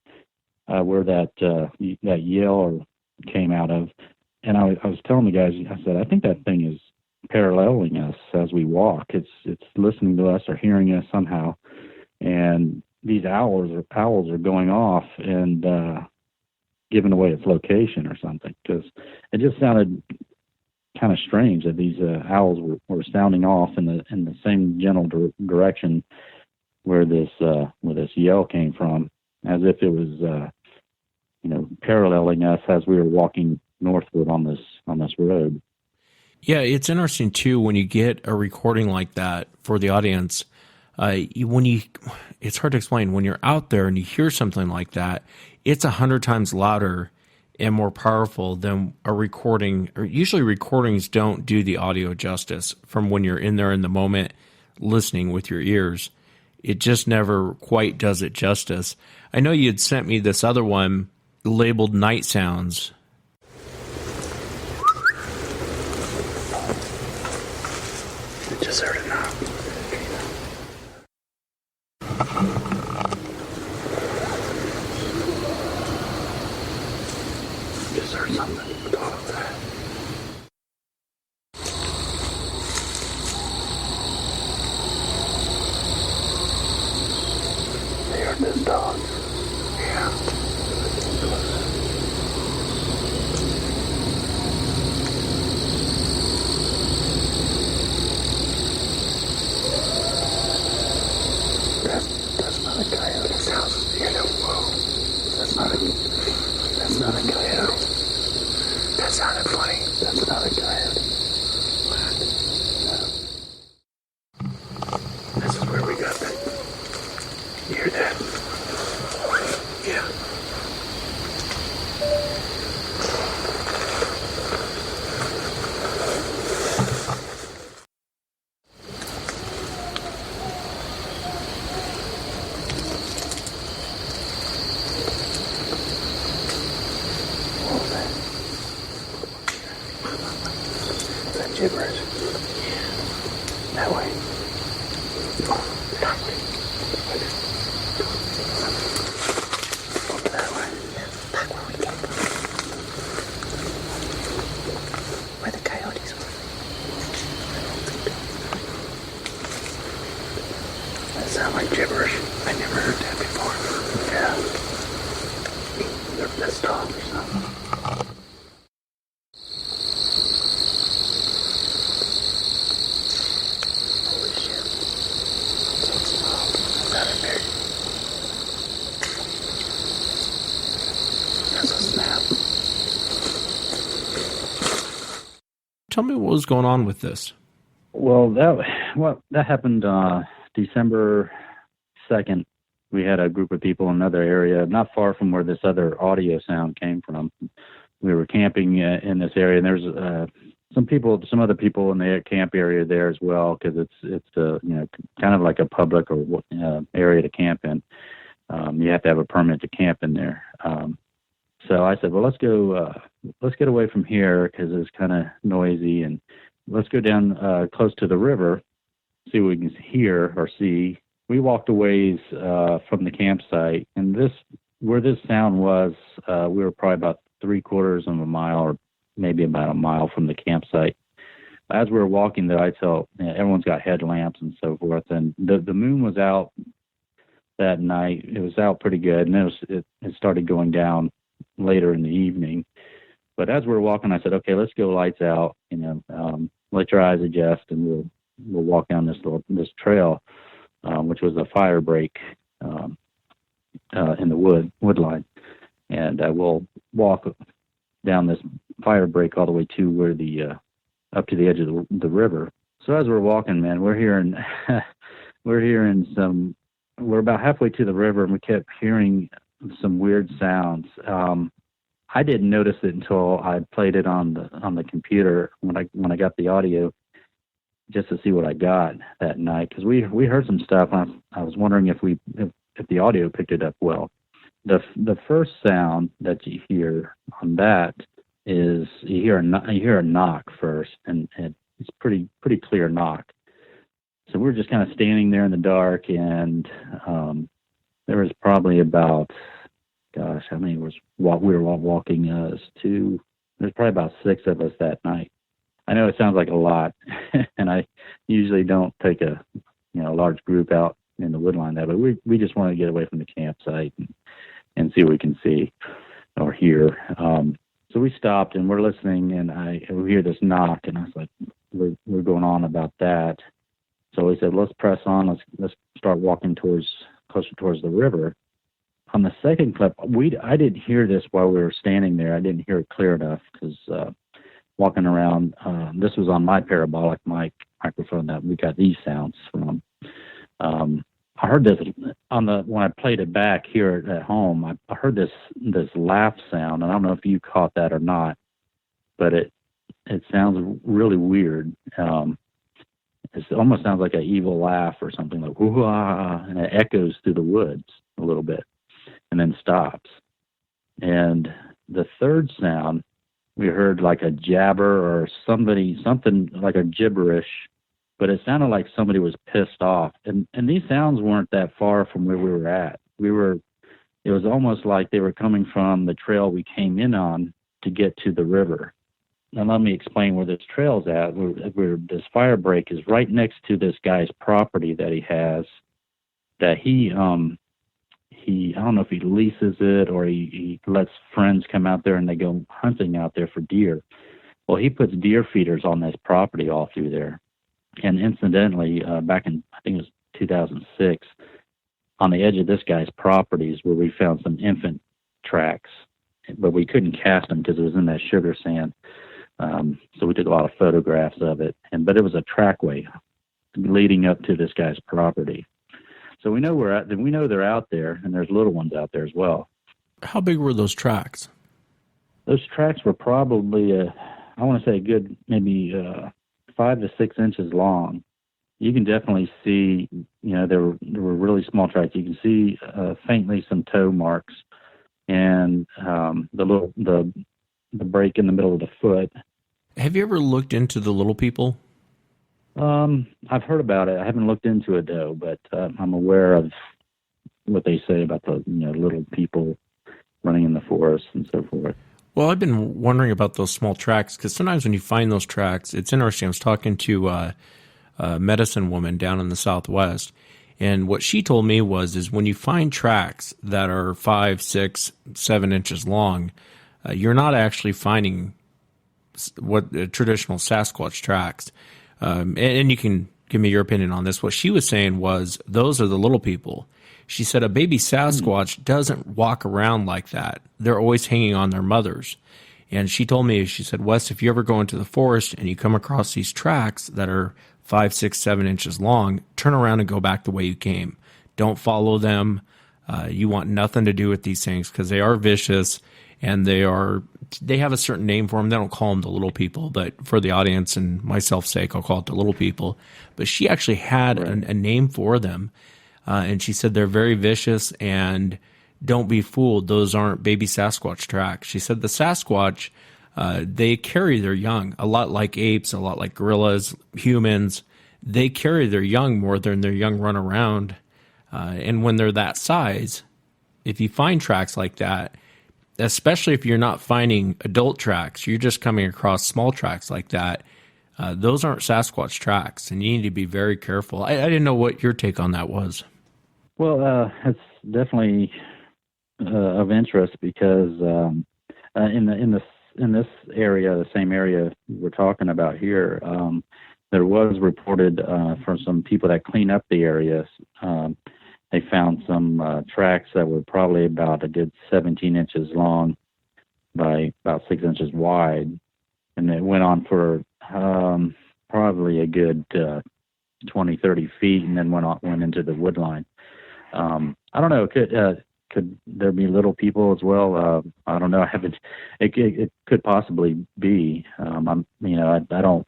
where that yell came out of. And I was telling the guys, I said, I think that thing is paralleling us as we walk. It's listening to us or hearing us somehow, and these owls are going off and giving away its location or something, because it just sounded kind of strange that these owls were sounding off in the same general direction where this yell came from, as if it was paralleling us as we were walking northward on this road. Yeah, it's interesting too when you get a recording like that for the audience. It's hard to explain when you're out there and you hear something like that. It's 100 times louder and more powerful than a recording. Or usually recordings don't do the audio justice from when you're in there in the moment listening with your ears. It just never quite does it justice. I know you had sent me this other one labeled Night Sounds. Just heard it now. Just heard something. Go over that. They heard this dog. Yeah. That's not a coyote. It sounds, whoa. That's not a coyote. That sounded funny. That's not a coyote. What? No. This is where we got that. You hear that? Yeah. Gibberish. Yeah. That way. That way. Over that way. Yeah. Back where we came from. Where the coyotes were. That sounds like gibberish. I never heard that before. Yeah. They're pissed off or something. tell me what was going on with this. Well, that happened December 2nd. We had a group of people in another area, not far from where this other audio sound came from. We were camping in this area, and there's some other people in the camp area there as well, because it's kind of like a public or area to camp in. You have to have a permit to camp in there. So I said, well, let's get away from here because it's kind of noisy, and let's go down close to the river, see what we can hear or see. We walked a ways from the campsite, and where this sound was, we were probably about 3/4 of a mile or maybe about a mile from the campsite. As we were walking, though, I felt everyone's got headlamps and so forth, and the moon was out that night. It was out pretty good, and it started going down later in the evening. But as we were walking, I said, okay, let's go lights out, let your eyes adjust, and we'll walk down this trail, which was a fire break in the wood line. And we'll walk down this fire break all the way to where up to the edge of the river. So as we're walking, man, we're hearing we're about halfway to the river, and we kept hearing some weird sounds. I didn't notice it until I played it on the computer when I got the audio, just to see what I got that night, because we heard some stuff. And I was wondering if the audio picked it up well. The first sound that you hear on that is you hear a knock first, and it's pretty clear knock. So we're just kind of standing there in the dark, and there was probably about, gosh, how many we were walking? There's probably about 6 of us that night. I know it sounds like a lot, and I usually don't take a large group out in the woodline there, but we just want to get away from the campsite and see what we can see or hear. So we stopped and we're listening, and we hear this knock, and I was like, we're going on about that. So we said, let's press on. Let's start walking closer towards the river. On the second clip, I didn't hear this while we were standing there. I didn't hear it clear enough because walking around, this was on my parabolic microphone that we got these sounds from. I heard this when I played it back here at home. I heard this laugh sound, and I don't know if you caught that or not, but it sounds really weird. It almost sounds like an evil laugh or something, like "ooh-ah," and it echoes through the woods a little bit, and then stops. And the third sound, we heard like a jabber or something like a gibberish, but it sounded like somebody was pissed off. And these sounds weren't that far from where we were at. It was almost like they were coming from the trail we came in on to get to the river. Now let me explain where this trail's at. This fire break is right next to this guy's property that he has, that he I don't know if he leases it or he lets friends come out there and they go hunting out there for deer. Well, he puts deer feeders on this property all through there. And incidentally, back in, I think it was 2006, on the edge of this guy's properties where we found some infant tracks, but we couldn't cast them because it was in that sugar sand. So we took a lot of photographs of it, but it was a trackway leading up to this guy's property. So we know they're out there, and there's little ones out there as well. How big were those tracks? Those tracks were probably, I want to say a good maybe 5 to 6 inches long. You can definitely see, there were really small tracks. You can see faintly some toe marks, and the break in the middle of the foot. Have you ever looked into the little people? I've heard about it. I haven't looked into it though, but I'm aware of what they say about the little people running in the forest and so forth. Well, I've been wondering about those small tracks because sometimes when you find those tracks, it's interesting. I was talking to a medicine woman down in the Southwest, and what she told me is when you find tracks that are 5, 6, 7 inches long, you're not actually finding what traditional Sasquatch tracks. And you can give me your opinion on this. What she was saying was those are the little people. She said a baby Sasquatch doesn't walk around like that. They're always hanging on their mothers. And she told me, she said, Wes, if you ever go into the forest and you come across these tracks that are 5, 6, 7 inches long, turn around and go back the way you came. Don't follow them. You want nothing to do with these things because they are vicious, and they have a certain name for them. They don't call them the little people, but for the audience and myself's sake, I'll call it the little people. But she actually had a name for them. And she said they're very vicious, and don't be fooled. Those aren't baby Sasquatch tracks. She said the Sasquatch, they carry their young, a lot like apes, a lot like gorillas, humans. They carry their young more than their young run around. And when they're that size, if you find tracks like that, especially if you're not finding adult tracks, you're just coming across small tracks like that, those aren't Sasquatch tracks, and you need to be very careful. I didn't know what your take on that was. Well, it's definitely of interest because in this area, the same area we're talking about here, there was reported from some people that clean up the areas. They found some tracks that were probably about a good 17 inches long by about 6 inches wide, and it went on for probably a good 20, 30 feet, and then went into the wood line. I don't know. Could there be little people as well? I don't know. It could possibly be. I don't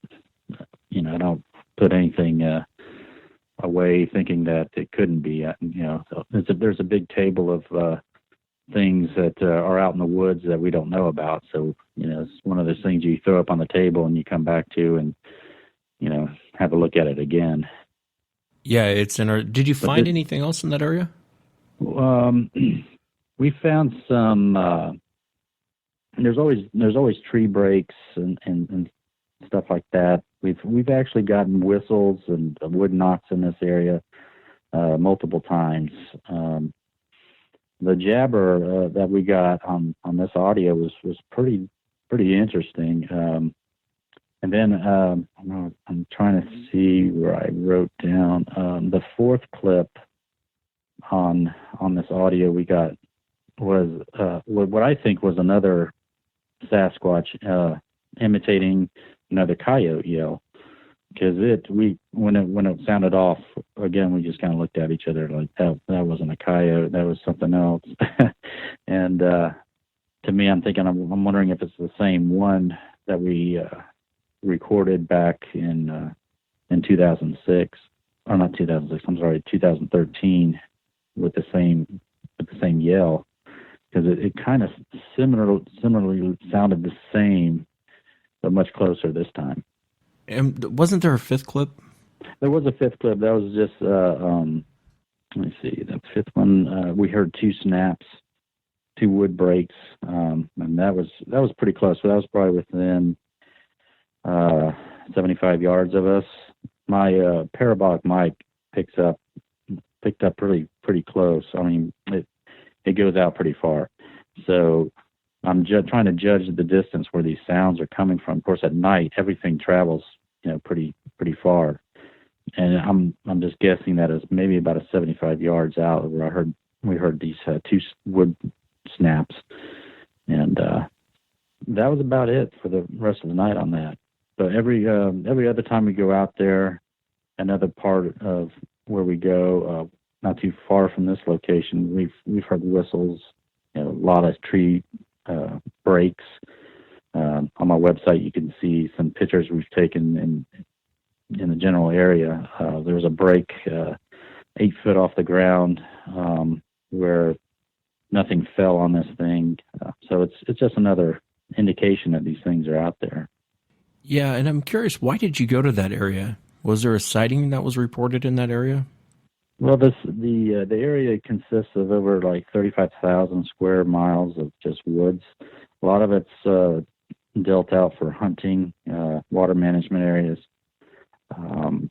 put anything away thinking that it couldn't be. There's a big table of things that are out in the woods that we don't know about. So it's one of those things you throw up on the table and you come back to and have a look at it again. Yeah, it's in our. Did you find anything else in that area? We found some. There's always tree breaks and stuff like that. We've actually gotten whistles and wood knocks in this area multiple times. The jabber that we got on this audio was pretty interesting. And then I'm trying to see where I wrote down the fourth clip on this audio we got was what I think was another Sasquatch imitating another coyote yell, because when it sounded off again, we just kind of looked at each other like that wasn't a coyote, that was something else. And to me, I'm thinking, I'm wondering if it's the same one that we recorded back in 2006, or not 2006. I'm sorry, 2013, with the same yell, because it kind of similarly sounded the same, but much closer this time. And wasn't there a fifth clip? There was a fifth clip. That was just let me see. The fifth one, we heard 2 snaps, 2 wood breaks, and that was pretty close. So that was probably within 75 yards of us. My parabolic mic picked up pretty close. I mean, it goes out pretty far. So I'm trying to judge the distance where these sounds are coming from. Of course, at night, everything travels, pretty far. And I'm just guessing that it's maybe about a 75 yards out where we heard these 2 wood snaps. And that was about it for the rest of the night on that. But every other time we go out there, another part of where we go, not too far from this location, we've heard whistles, a lot of tree breaks. On my website, you can see some pictures we've taken in the general area. There was a break 8 foot off the ground where nothing fell on this thing. So it's just another indication that these things are out there. Yeah, and I'm curious, why did you go to that area? Was there a sighting that was reported in that area? Well, the area consists of over like 35,000 square miles of just woods. A lot of it's dealt out for hunting, water management areas.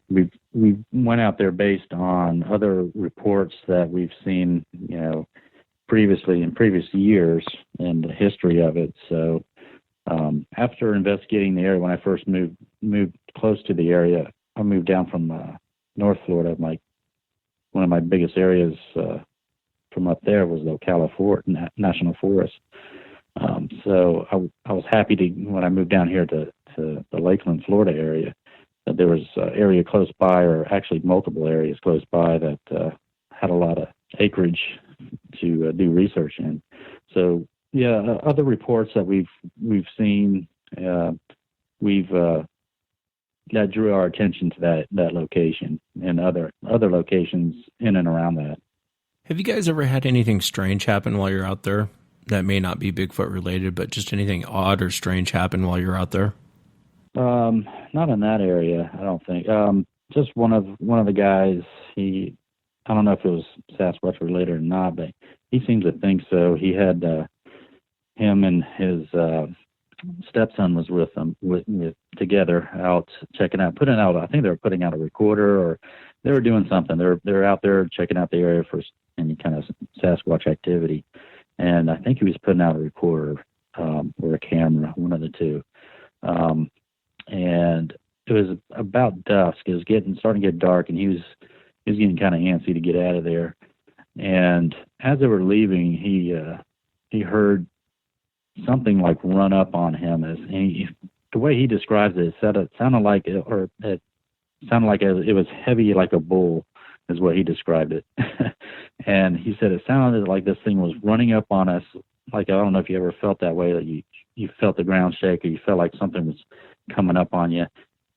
We went out there based on other reports that we've seen, previously in previous years and the history of it. So after investigating the area, when I first moved close to the area, I moved down from North Florida. One of my biggest areas from up there was the Ocala National Forest. So I was happy to, when I moved down here to the Lakeland, Florida area, that there was an area close by, or actually multiple areas close by, that had a lot of acreage to do research in. So yeah, other reports that we've seen, that drew our attention to that location, and other locations in and around that. Have you guys ever had anything strange happen while you're out there that may not be Bigfoot related, but just anything odd or strange happen while you're out there? Not in that area, I don't think. Just one of the guys, I don't know if it was Sasquatch related or not, but he seems to think so. He had him and his stepson was with them together out checking out, I think they were putting out a recorder, or they were doing something. They're out there checking out the area for any kind of Sasquatch activity, and I think he was putting out a recorder or a camera, one of the two. And it was about dusk. It was starting to get dark, and he was getting kind of antsy to get out of there. And as they were leaving, he heard something like run up on him. The way he describes it sounded like it was heavy like a bull, is what he described it. And he said it sounded like this thing was running up on us. Like, I don't know if you ever felt that way, that you felt the ground shake, or you felt like something was coming up on you.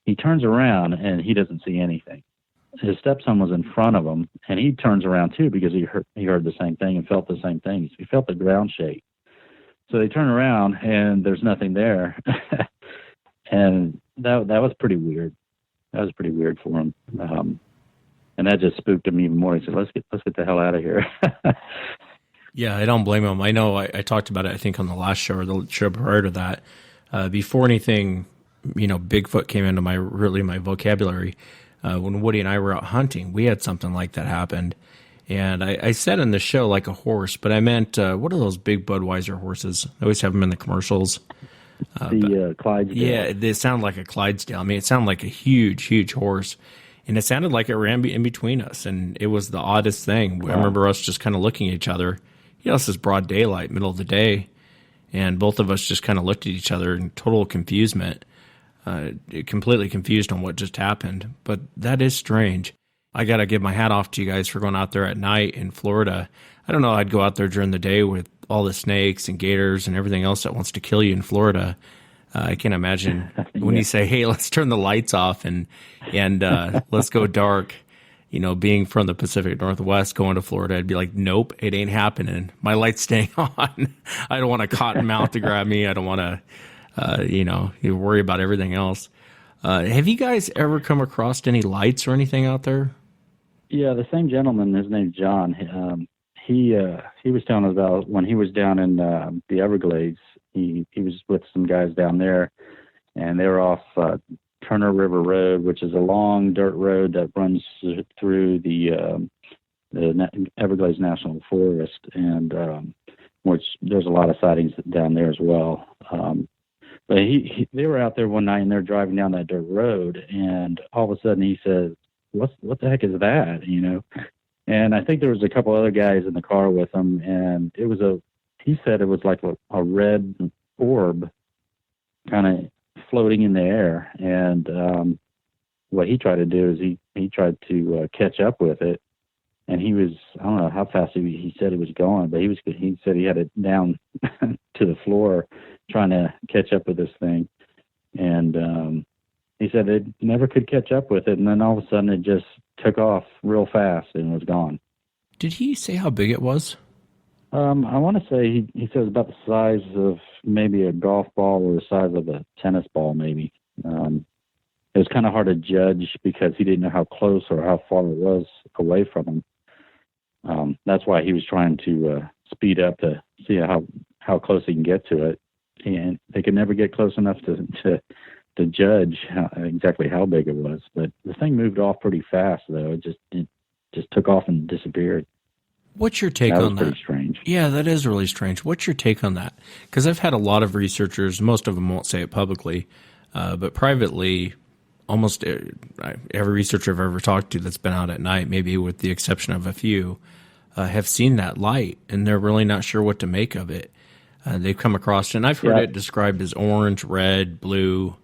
He turns around and he doesn't see anything. His stepson was in front of him, and he turns around too, because he heard the same thing and felt the same thing. He felt the ground shake. So they turn around and there's nothing there. And that was pretty weird. That was pretty weird for him. And that just spooked him even more. He said, let's get the hell out of here. Yeah, I don't blame him. I know I talked about it, I think, on the last show or the show prior to that. Before anything, Bigfoot came into my vocabulary, when Woody and I were out hunting, we had something like that happen. And I said in the show like a horse, but I meant, what are those big Budweiser horses? I always have them in the commercials. Clydesdale. Yeah, they sound like a Clydesdale. I mean, it sounded like a huge, huge horse. And it sounded like it ran in between us. And it was the oddest thing. Wow. I remember us just kind of looking at each other. This is broad daylight, middle of the day. And both of us just kind of looked at each other in total confusement. Completely confused on what just happened. But that is strange. I got to give my hat off to you guys for going out there at night in Florida. I don't know, I'd go out there during the day with all the snakes and gators and everything else that wants to kill you in Florida. I can't imagine when you say, hey, let's turn the lights off and let's go dark. Being from the Pacific Northwest, going to Florida, I'd be like, nope, it ain't happening. My light's staying on. I don't want a cottonmouth to grab me. I don't want to, you worry about everything else. Have you guys ever come across any lights or anything out there? Yeah, the same gentleman, his name's John. He was telling us about when he was down in the Everglades. He was with some guys down there, and they were off Turner River Road, which is a long dirt road that runs through the Everglades National Forest, and which there's a lot of sightings down there as well. But they were out there one night, and they're driving down that dirt road, and all of a sudden he said, "What the heck is that?" And I think there was a couple other guys in the car with him, and he said it was like a red orb kind of floating in the air. And what he tried to do is he tried to catch up with it, and he was, I don't know how fast he said he was going, but he said he had it down to the floor trying to catch up with this thing. And he said it never could catch up with it, and then all of a sudden it just took off real fast and was gone. Did he say how big it was? I want to say he says about the size of maybe a golf ball or the size of a tennis ball, maybe. It was kind of hard to judge because he didn't know how close or how far it was away from him. That's why he was trying to speed up to see how close he can get to it. And they could never get close enough to judge exactly how big it was. But the thing moved off pretty fast, though. It just took off and disappeared. What's your take on that? Pretty strange. Yeah, that is really strange. What's your take on that? Because I've had a lot of researchers, most of them won't say it publicly, but privately, almost every researcher I've ever talked to that's been out at night, maybe with the exception of a few, have seen that light, and they're really not sure what to make of it. they've come across, and I've heard it described as orange, red, blue,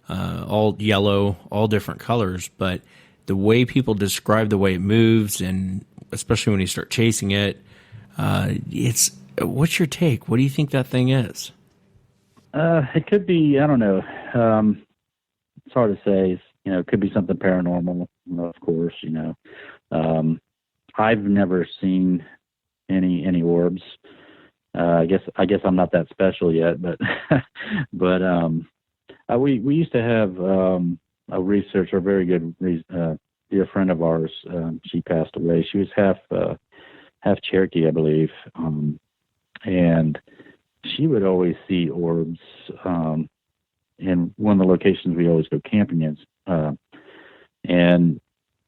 all yellow, all different colors. But the way people describe the way it moves, and especially when you start chasing it, what's your take? What do you think that thing is? It could be, I don't know. It's hard to say. It could be something paranormal, of course, I've never seen any orbs. I guess I'm not that special yet, but we used to have a researcher, a very good dear friend of ours. She passed away. She was half Cherokee, I believe, and she would always see orbs in one of the locations we always go camping in, and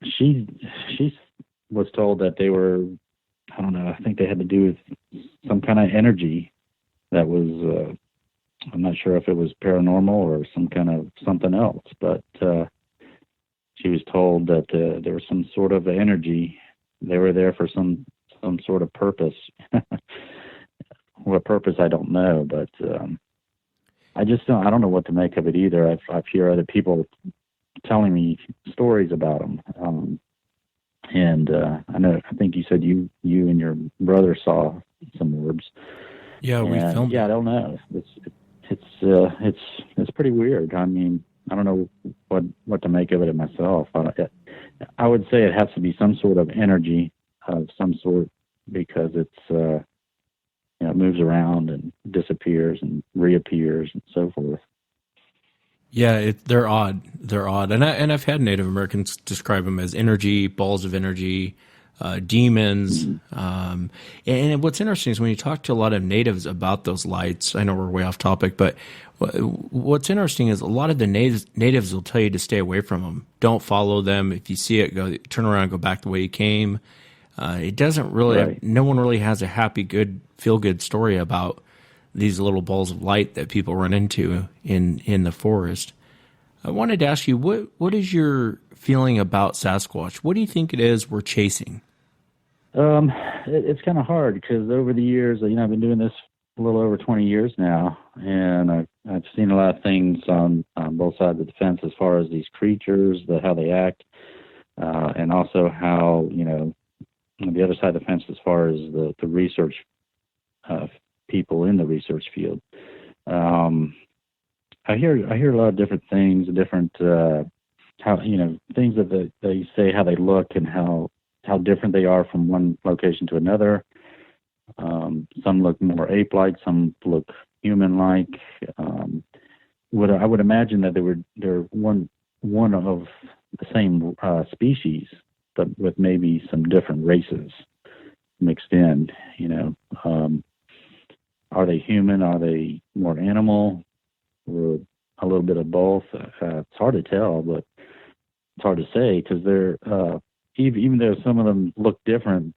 she was told that they were, I don't know, I think they had to do with some kind of energy that was, I'm not sure if it was paranormal or some kind of something else, but she was told that there was some sort of energy. They were there for some sort of purpose. What purpose, I don't know, but I don't know what to make of it either. I've heard other people telling me stories about them. And I think you said you and your brother saw some orbs. Yeah, we filmed. Yeah, I don't know. It's pretty weird. I mean, I don't know what to make of it myself. I would say it has to be some sort of energy of some sort, because it's it moves around and disappears and reappears and so forth. Yeah, they're odd. They're odd, and I've had Native Americans describe them as energy, balls of energy, demons. Mm-hmm. And what's interesting is when you talk to a lot of natives about those lights. I know we're way off topic, but what's interesting is a lot of the natives will tell you to stay away from them. Don't follow them. If you see it, turn around and go back the way you came. It doesn't really. Right. No one really has a happy, good, feel-good story about these little balls of light that people run into in the forest. I wanted to ask you, what is your feeling about Sasquatch? What do you think it is we're chasing? It's kind of hard, because over the years, I've been doing this a little over 20 years now, and I've seen a lot of things on both sides of the fence as far as these creatures, how they act, and also how, on the other side of the fence as far as the research people in the research field. I hear a lot of different things, different how things that they say, how they look, and how different they are from one location to another. Some look more ape-like, some look human-like. I would imagine that they're one of the same species, but with maybe some different races mixed in. Are they human? Are they more animal? Or a little bit of both? It's hard to tell, but it's hard to say, because they're even though some of them look different,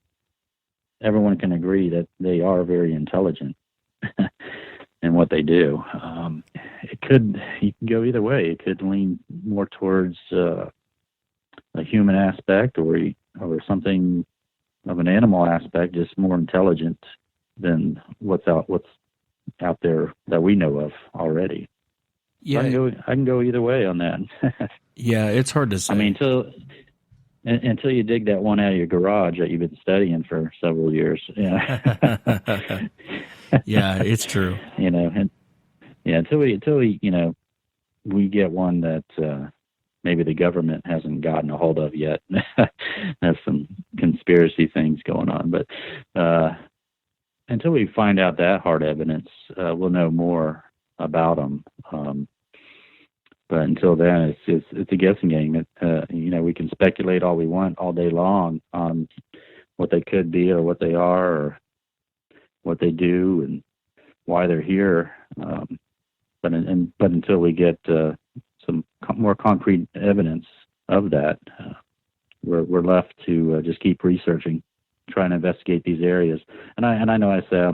everyone can agree that they are very intelligent in what they do. You can go either way. It could lean more towards a human aspect, or something of an animal aspect, just more intelligent than what's out there that we know of already. Yeah, I can go either way on that. Yeah, it's hard to say. I mean, until you dig that one out of your garage that you've been studying for several years. Yeah, yeah, it's true. Until we get one that maybe the government hasn't gotten a hold of yet. There's some conspiracy things going on, but until we find out that hard evidence, we'll know more about them. But until then, it's a guessing game. We can speculate all we want all day long on what they could be, or what they are, or what they do, and why they're here. But until we get some more concrete evidence of that, we're left to just keep researching, trying to investigate these areas. And I know I say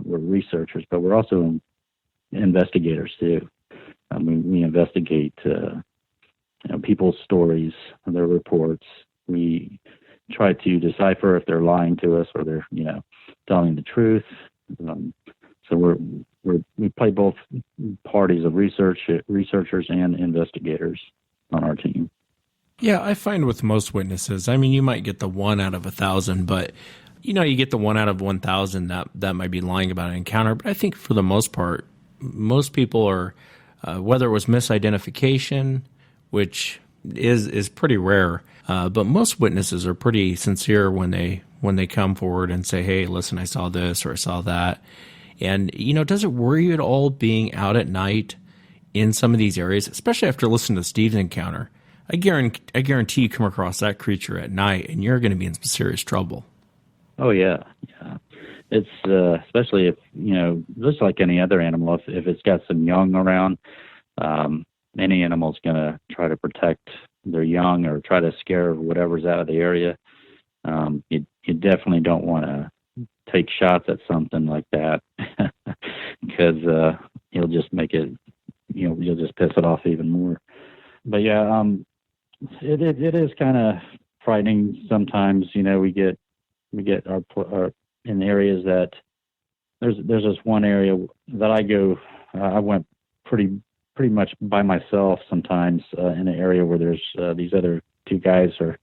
we're researchers, but we're also investigators too. We investigate people's stories, their reports. We try to decipher if they're lying to us or they're telling the truth. So we play both parties of researchers and investigators on our team. Yeah, I find with most witnesses, I mean, you might get the 1 out of 1,000, but you get the 1 out of 1,000 that might be lying about an encounter. But I think for the most part, most people are, whether it was misidentification, which is pretty rare, but most witnesses are pretty sincere when they come forward and say, "Hey, listen, I saw this or I saw that." And does it worry you at all being out at night in some of these areas, especially after listening to Steve's encounter? I guarantee you come across that creature at night and you're going to be in some serious trouble. Oh yeah. It's especially if just like any other animal, if it's got some young around, any animal's going to try to protect their young or try to scare whatever's out of the area. You definitely don't want to take shots at something like that because you'll just make it, you'll just piss it off even more. But yeah, it is kind of frightening sometimes. We get our in areas that there's this one area that I go. I went pretty much by myself sometimes in an area where there's these other 2 guys are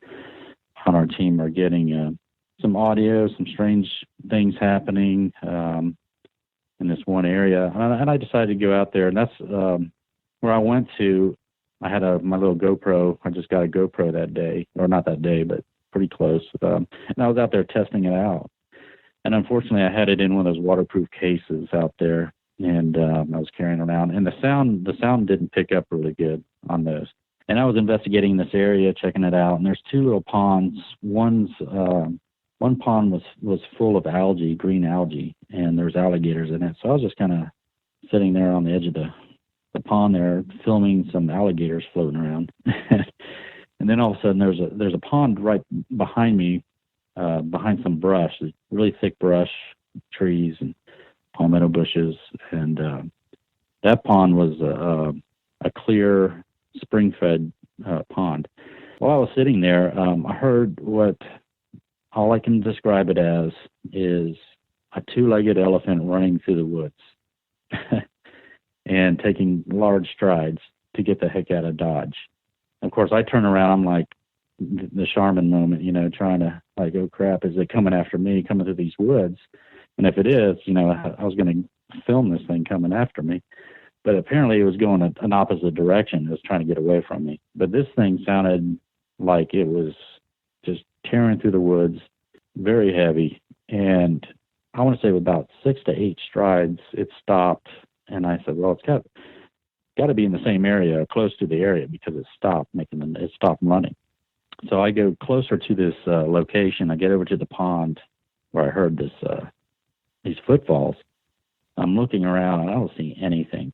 on our team are getting some audio, some strange things happening in this one area, and I decided to go out there, and that's where I went to. I had my little GoPro. I just got a GoPro that day, or not that day, but pretty close. And I was out there testing it out. And unfortunately, I had it in one of those waterproof cases out there, and I was carrying around. And the sound didn't pick up really good on those. And I was investigating this area, checking it out. And there's 2 little ponds. One pond was full of algae, green algae, and there's alligators in it. So I was just kind of sitting there on the edge of the pond there, filming some alligators floating around. And then all of a sudden there's a pond right behind me, behind some brush, really thick brush, trees and palmetto bushes. And that pond was a clear spring-fed pond. While I was sitting there, I heard what all I can describe it as is a 2-legged elephant running through the woods and taking large strides to get the heck out of Dodge. Of course, I turn around, I'm like the Charmin moment, trying to like, oh crap, is it coming after me, coming through these woods? And if it is, I was going to film this thing coming after me. But apparently it was going an opposite direction. It was trying to get away from me. But this thing sounded like it was just tearing through the woods, very heavy. And I want to say with about 6 to 8 strides, it stopped. And I said, well, it's got to be in the same area, close to the area, because it stopped running. So I go closer to this location. I get over to the pond where I heard these footfalls. I'm looking around and I don't see anything.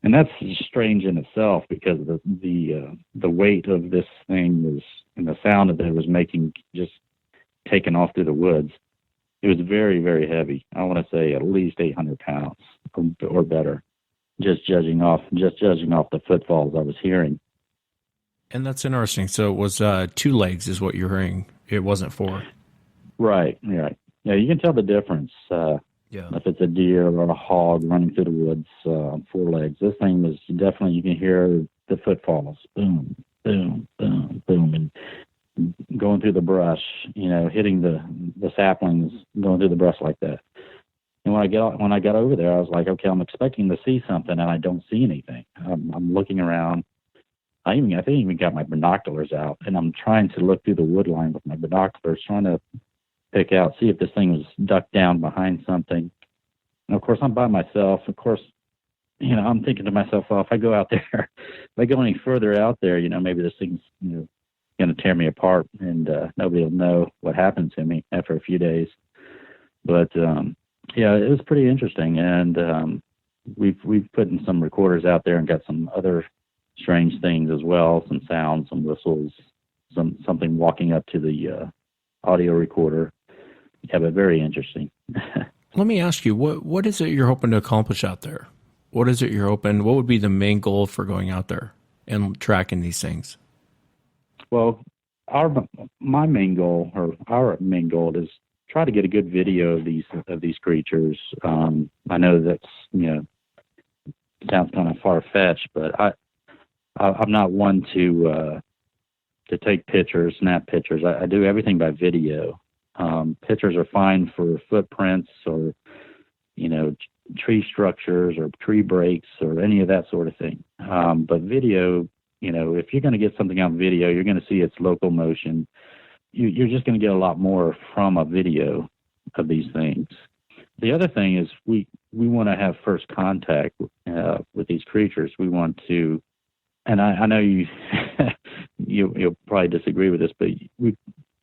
And that's strange in itself because the weight of this thing was, and the sound that it was making, just taking off through the woods. It was very, very heavy. I want to say at least 800 pounds or better, just judging off the footfalls I was hearing. And that's interesting. So it was 2 legs is what you're hearing. It wasn't 4. Right. Yeah, you can tell the difference. If it's a deer or a hog running through the woods on 4 legs. This thing was definitely, you can hear the footfalls. Boom, boom, boom, boom. And going through the brush, hitting the saplings, going through the brush like that. And when I got over there, I was like, okay, I'm expecting to see something, and I don't see anything. I'm looking around. I even got my binoculars out, and I'm trying to look through the wood line with my binoculars, trying to pick out, see if this thing was ducked down behind something. And of course, I'm by myself. Of course, I'm thinking to myself, well, if I go out there, if I go any further out there, maybe this thing's, going to tear me apart, and nobody will know what happened to me after a few days. But it was pretty interesting, and we've put in some recorders out there and got some other strange things as well, some sounds, some whistles, something walking up to the audio recorder. Yeah, but very interesting. Let me ask you, what is it you're hoping to accomplish out there? What would be the main goal for going out there and tracking these things? Well, our main goal is try to get a good video of these creatures. I know that's sounds kind of far fetched, but I'm not one to take pictures, snap pictures. I do everything by video. Pictures are fine for footprints or tree structures or tree breaks or any of that sort of thing. But video, if you're going to get something on video, you're going to see its local motion. You're just going to get a lot more from a video of these things. The other thing is we want to have first contact with these creatures. We want to, and I know you'll probably disagree with this, but we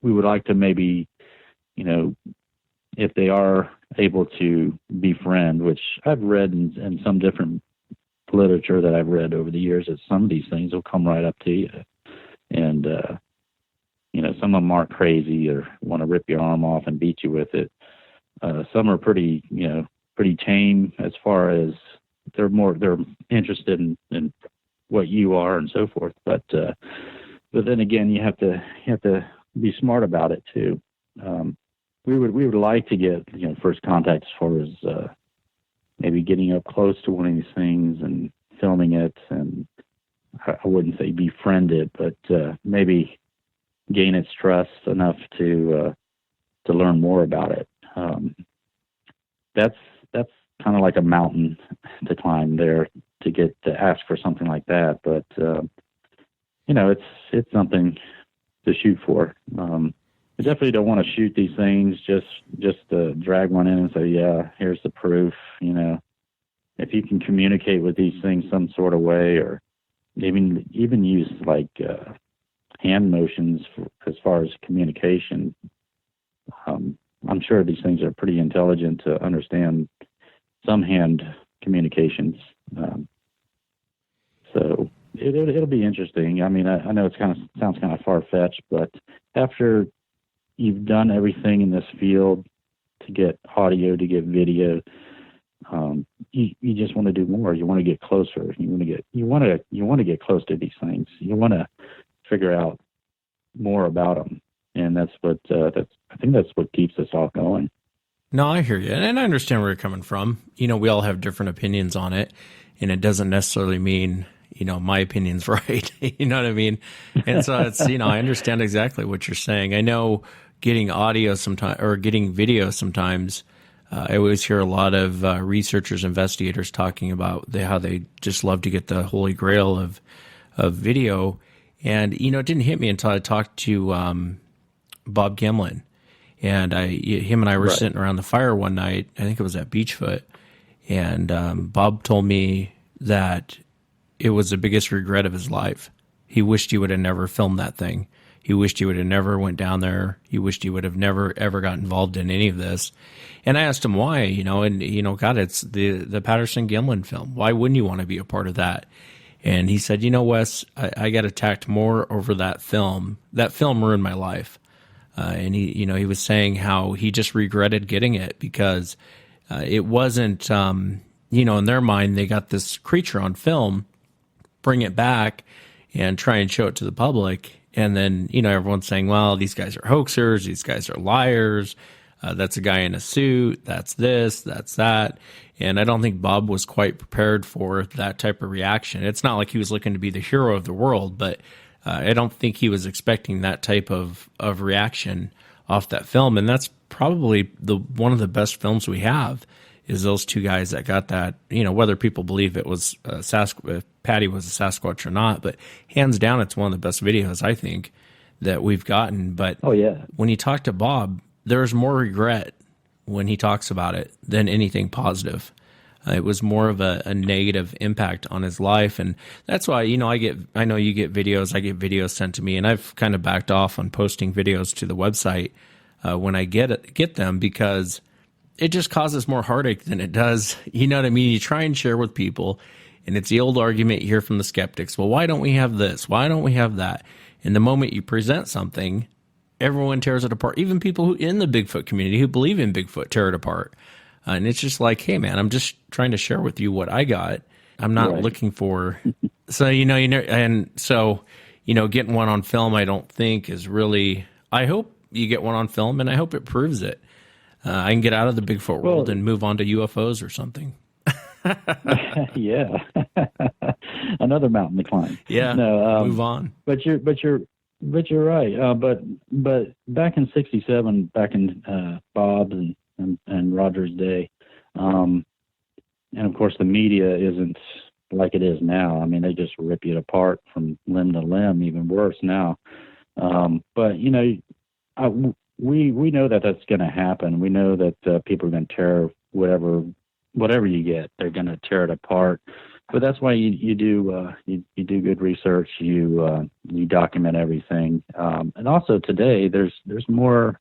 would like to maybe, if they are able to befriend, which I've read in some different literature that I've read over the years, that some of these things will come right up to you. And, some of them aren't crazy or want to rip your arm off and beat you with it. Some are pretty tame as far as they're interested in what you are and so forth. But then again, you have to be smart about it too. We would like to get first contact as far as maybe getting up close to one of these things and filming it, and I wouldn't say befriend it, but maybe gain its trust enough to learn more about it. That's kind of like a mountain to climb there to get to ask for something like that, but it's something to shoot for. I definitely don't want to shoot these things just to drag one in and say, yeah, here's the proof. If you can communicate with these things some sort of way, or even use like hand motions as far as communication. I'm sure these things are pretty intelligent to understand some hand communications. So it'll be interesting. I mean, I know it sounds kind of far fetched, but after you've done everything in this field to get audio, to get video, you just want to do more. You want to get closer. You want to get close to these things. You want to figure out more about them, and that's what I think that's what keeps us all going. No, I hear you, and I understand where you're coming from. We all have different opinions on it, and it doesn't necessarily mean my opinion's right. You know what I mean? And so it's I understand exactly what you're saying. I know getting audio sometimes or getting video sometimes. I always hear a lot of researchers, investigators talking about how they just love to get the holy grail of video. And, it didn't hit me until I talked to Bob Gimlin. And him and I were Right. sitting around the fire one night. I think it was at Beachfoot. And Bob told me that it was the biggest regret of his life. He wished he would have never filmed that thing. He wished he would have never went down there. He wished he would have never, ever got involved in any of this. And I asked him why, God, it's the Patterson-Gimlin film. Why wouldn't you want to be a part of that? And he said, Wes, I got attacked more over that film. That film ruined my life. And he was saying how he just regretted getting it because it wasn't, in their mind, they got this creature on film, bring it back and try and show it to the public. And then, everyone's saying, well, these guys are hoaxers. These guys are liars. That's a guy in a suit. That's this, that's that. And I don't think Bob was quite prepared for that type of reaction. It's not like he was looking to be the hero of the world, but I don't think he was expecting that type of reaction off that film. And that's probably one of the best films we have is those two guys that got that, whether people believe it was Patty was a Sasquatch or not, but hands down, it's one of the best videos I think that we've gotten. But Oh yeah. when you talk to Bob, there's more regret when he talks about it than anything positive. It was more of a negative impact on his life. And that's why, I know you get videos, I get videos sent to me, and I've kind of backed off on posting videos to the website when I get them because it just causes more heartache than it does. You know what I mean? You try and share with people, and it's the old argument you hear from the skeptics. Well, why don't we have this? Why don't we have that? And the moment you present something, everyone tears it apart. Even people who in the Bigfoot community who believe in Bigfoot tear it apart. And it's just like, hey, man, I'm just trying to share with you what I got. I'm not Right. looking for. So, and so, getting one on film, I don't think is really. I hope you get one on film, and I hope it proves it. I can get out of the Bigfoot world and move on to UFOs or something. Yeah. Another mountain to climb. Yeah. No, move on. But you're right. But back in '67, back in Bob's and Roger's day, and of course the media isn't like it is now. I mean, they just rip you apart from limb to limb, even worse now. But you know, we know that that's going to happen. We know that people are going to tear whatever you get, they're going to tear it apart. But that's why you do good research. You document everything. And also today, there's more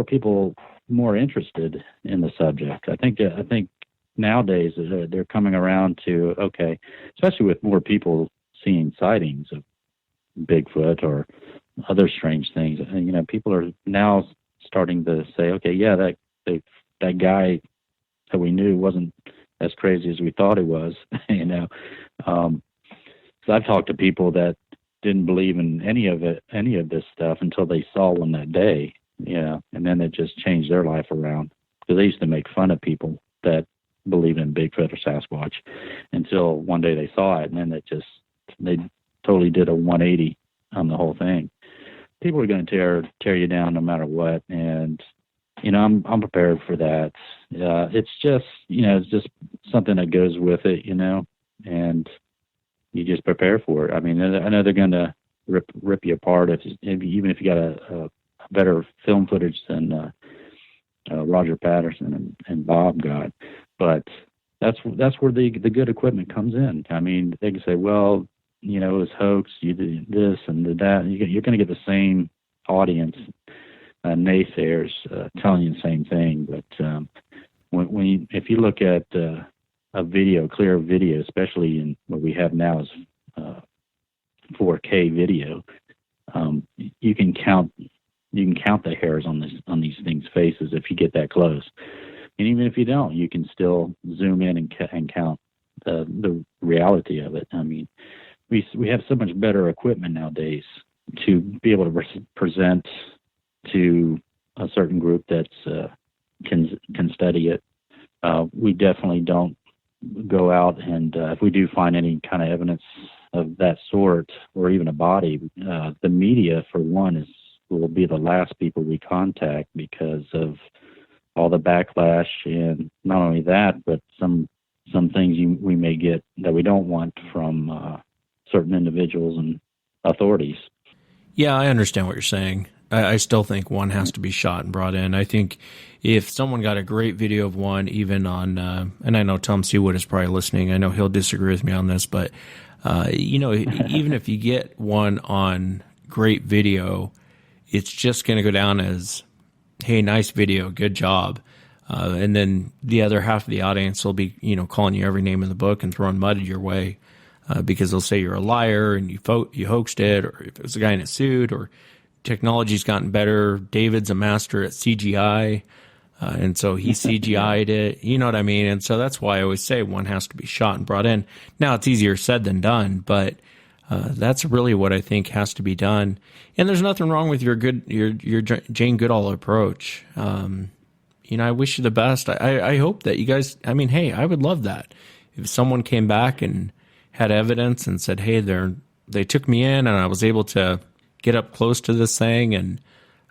people more interested in the subject. I think nowadays they're coming around to, okay, especially with more people seeing sightings of Bigfoot or other strange things. And, you know, people are now starting to say, okay, yeah, that guy that we knew wasn't as crazy as we thought he was. You know, so I've talked to people that didn't believe in any of this stuff until they saw one that day. You know, and then it just changed their life around, because they used to make fun of people that believe in Bigfoot or Sasquatch until one day they saw it, and then they totally did a 180 on the whole thing. People are going to tear you down no matter what, and you know, I'm prepared for that. It's just, you know, it's just something that goes with it, you know, and you just prepare for it. I mean, I know they're going to rip you apart even if you got a better film footage than Roger Patterson and Bob got. But that's where the good equipment comes in. I mean, they can say, well, you know, it was hoax, you did this and did that. You're going to get the same audience, naysayers telling you the same thing. But if you look at a video, clear video, especially in what we have now is 4K video, you can count the hairs on these things' faces if you get that close. And even if you don't, you can still zoom in and count the reality of it. I mean, we have so much better equipment nowadays to be able to present to a certain group that's can study it. We definitely don't go out and if we do find any kind of evidence of that sort, or even a body, the media, for one, will be the last people we contact because of all the backlash, and not only that, but some things we may get that we don't want from certain individuals and authorities. Yeah, I understand what you're saying. I still think one has to be shot and brought in. I think if someone got a great video of one, even on, and I know Tom Seawood is probably listening, I know he'll disagree with me on this, but, you know, even if you get one on great video, it's just going to go down as, hey, nice video, good job. And then the other half of the audience will be, you know, calling you every name in the book and throwing mud your way because they'll say you're a liar and you hoaxed it, or if it was a guy in a suit, or technology's gotten better. David's a master at CGI, and so he CGI'd it. You know what I mean? And so that's why I always say one has to be shot and brought in. Now, it's easier said than done, but that's really what I think has to be done. And there's nothing wrong with your Jane Goodall approach. You know, I wish you the best. I hope that you guys, I mean, hey, I would love that. If someone came back and had evidence and said, hey, they took me in and I was able to get up close to this thing, and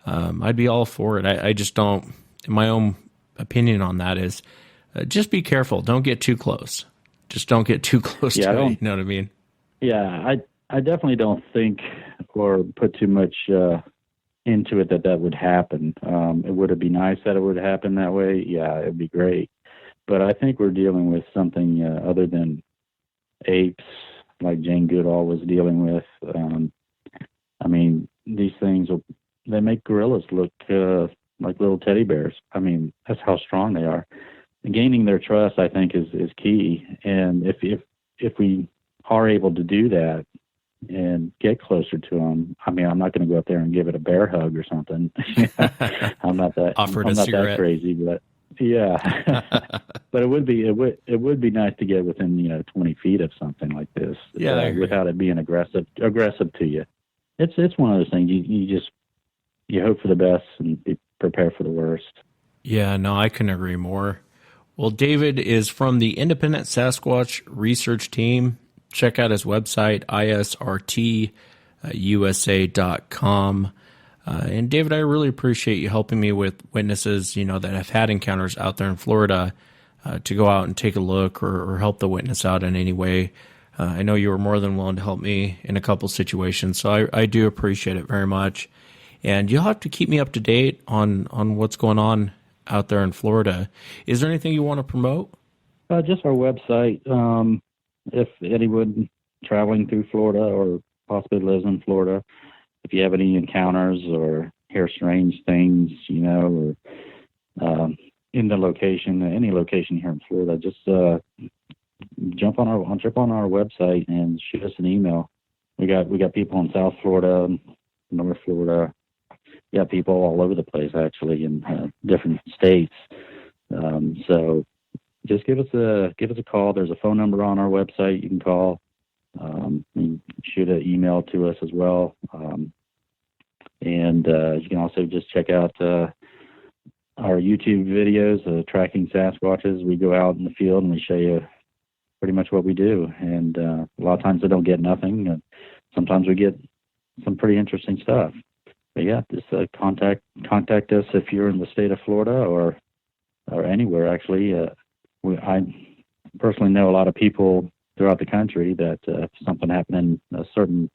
I'd be all for it. I just don't, my own opinion on that is just be careful. Don't get too close. Just don't get too close to it. You know what I mean? Yeah, I definitely don't think or put too much into it that would happen. Would it be nice that it would happen that way? Yeah, it'd be great. But I think we're dealing with something other than apes, like Jane Goodall was dealing with. I mean, these things, they make gorillas look like little teddy bears. I mean, that's how strong they are. And gaining their trust, I think, is key. And if we are able to do that and get closer to them, I mean, I'm not going to go up there and give it a bear hug or something. I'm not that crazy, but yeah. But it would be nice to get within 20 feet of something like this, without it being aggressive to you. It's one of those things you just you hope for the best and be prepared for the worst. Yeah, no, I couldn't agree more. Well, David is from the Independent Sasquatch Research Team. Check out his website, isrtusa.com. And David, I really appreciate you helping me with witnesses, that have had encounters out there in Florida, to go out and take a look or help the witness out in any way. I know you were more than willing to help me in a couple situations, so I do appreciate it very much. And you'll have to keep me up to date on what's going on out there in Florida. Is there anything you want to promote? Just our website. If anyone traveling through Florida or possibly lives in Florida, if you have any encounters or hear strange things, or in the location, any location here in Florida, just jump on our website and shoot us an email. We got people in South Florida, North Florida. We got people all over the place, actually, in different states. So just give us a call. There's a phone number on our website you can call. You can shoot an email to us as well. And you can also just check out our YouTube videos, Tracking Sasquatches. We go out in the field and we show you pretty much what we do. And a lot of times we don't get nothing. Sometimes we get some pretty interesting stuff. But yeah, just contact us if you're in the state of Florida or anywhere, actually. I personally know a lot of people throughout the country that if something happened in a certain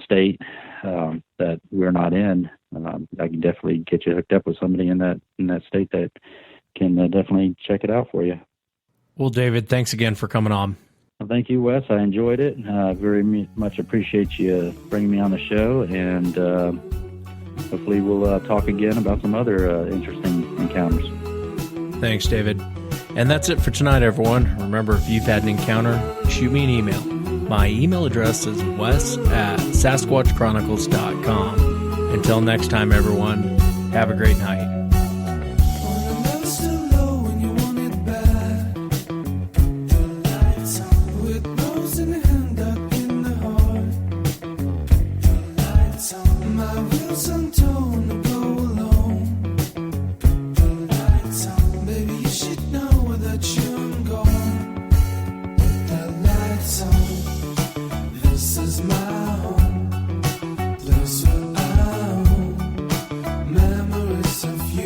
state that we're not in, I can definitely get you hooked up with somebody in that state that can definitely check it out for you. Well, David, thanks again for coming on. Well, thank you, Wes. I enjoyed it. Very much appreciate you bringing me on the show, and hopefully we'll talk again about some other interesting encounters. Thanks, David. And that's it for tonight, everyone. Remember, if you've had an encounter, shoot me an email. My email address is wes@sasquatchchronicles.com. Until next time, everyone, have a great night. Memories of you.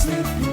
sleep.